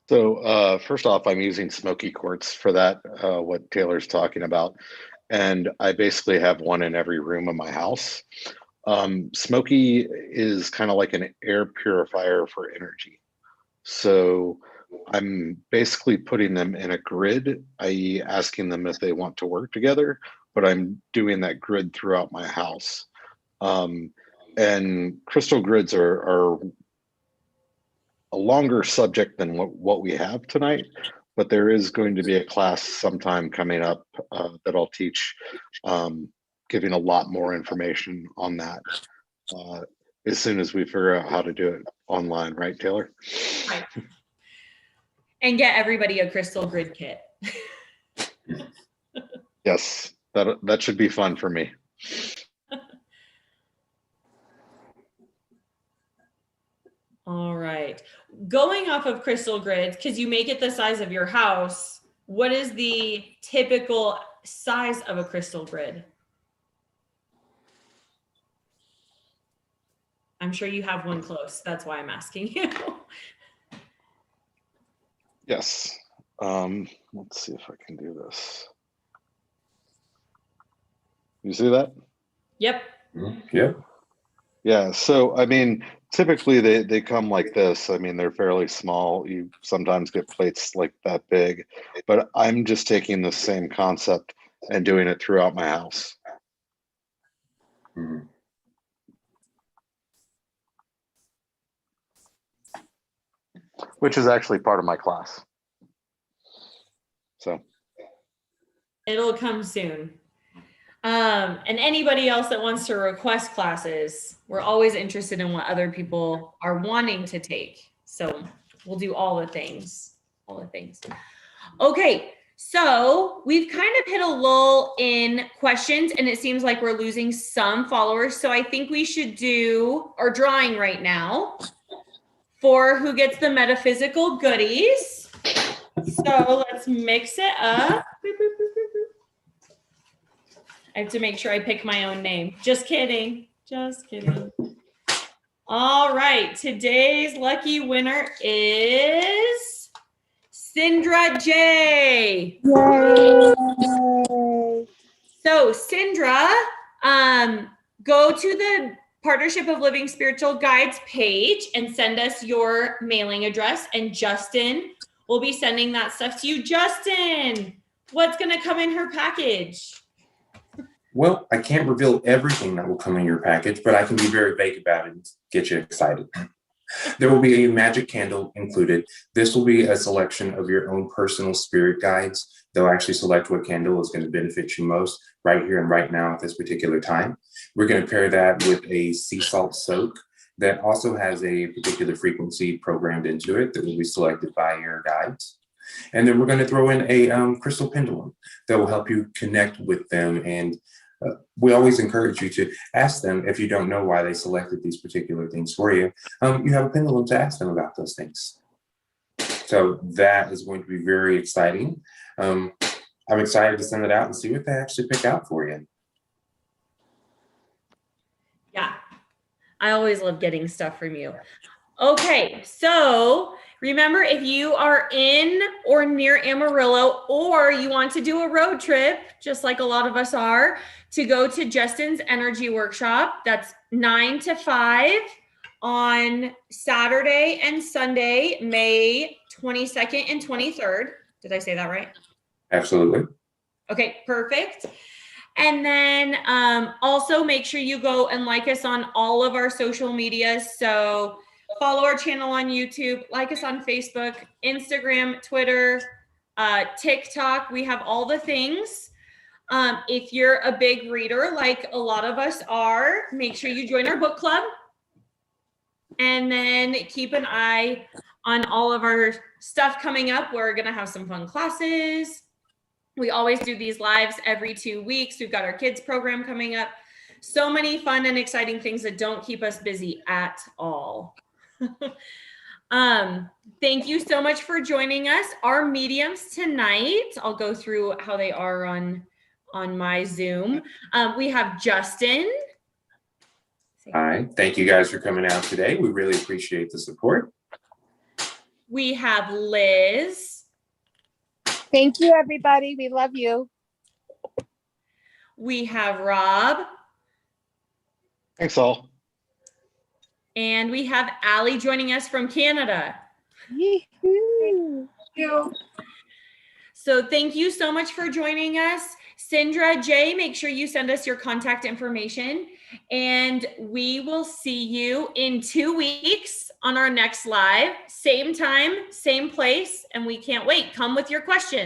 So first off, I'm using smoky quartz for that, what Taylor's talking about. And I basically have one in every room of my house. Smoky is kind of like an air purifier for energy. So I'm basically putting them in a grid, i.e. asking them if they want to work together, but I'm doing that grid throughout my house. And crystal grids are a longer subject than what we have tonight, but there is going to be a class sometime coming up that I'll teach, giving a lot more information on that as soon as we figure out how to do it online, right, Taylor? Right. And get everybody a crystal grid kit. Yes, that should be fun for me. All right. Going off of crystal grids, because you make it the size of your house, what is the typical size of a crystal grid? I'm sure you have one close. That's why I'm asking you. Yes. Let's see if I can do this. You see that? Yep. Yep. Yeah. So, I mean, typically they come like this. I mean, they're fairly small. You sometimes get plates like that big, but I'm just taking the same concept and doing it throughout my house. Mm-hmm. which is actually part of my class. So It'll come soon. And anybody else that wants to request classes, we're always interested in what other people are wanting to take. So we'll do all the things, Okay, so we've kind of hit a lull in questions and it seems like we're losing some followers. So I think we should do our drawing right now for who gets the metaphysical goodies. So let's mix it up. I have to make sure I pick my own name. Just kidding. All right. Today's lucky winner is Sindra J. Yay. So Sindra, go to the Partnership of Living Spiritual Guides page and send us your mailing address. And Justin will be sending that stuff to you. Justin, what's going to come in her package? Well, I can't reveal everything that will come in your package, but I can be very vague about it and get you excited. There will be a magic candle included. This will be a selection of your own personal spirit guides. They'll actually select what candle is going to benefit you most right here and right now at this particular time. We're going to pair that with a sea salt soak that also has a particular frequency programmed into it that will be selected by your guides. And then we're going to throw in a crystal pendulum that will help you connect with them. And we always encourage you to ask them if you don't know why they selected these particular things for you. You have a pendulum to ask them about those things. So that is going to be very exciting. I'm excited to send it out and see what they actually pick out for you. Yeah, I always love getting stuff from you. Okay, so remember, if you are in or near Amarillo, or you want to do a road trip, just like a lot of us are, to go to Justin's energy workshop, that's 9 to 5 on Saturday and Sunday, May 22nd and 23rd. Did I say that right? Absolutely. Okay, perfect. And then also make sure you go and like us on all of our social medias. So follow our channel on YouTube, like us on Facebook, Instagram, Twitter, TikTok. We have all the things. If you're a big reader, like a lot of us are, make sure you join our book club. And then keep an eye on all of our stuff coming up. We're going to have some fun classes. We always do these lives every 2 weeks. We've got our kids program coming up. So many fun and exciting things that don't keep us busy at all. Thank you so much for joining us. Our mediums tonight, I'll go through how they are on my Zoom. We have Justin. Hi, thank you guys for coming out today. We really appreciate the support. We have Liz. Thank you, everybody. We love you. We have Rob. thanks all. And we have Allie joining us from Canada. Yee-hoo. So thank you so much for joining us. Sindra J, make sure you send us your contact information. And we will see you in 2 weeks on our next live. Same time, same place. And we can't wait. Come with your questions.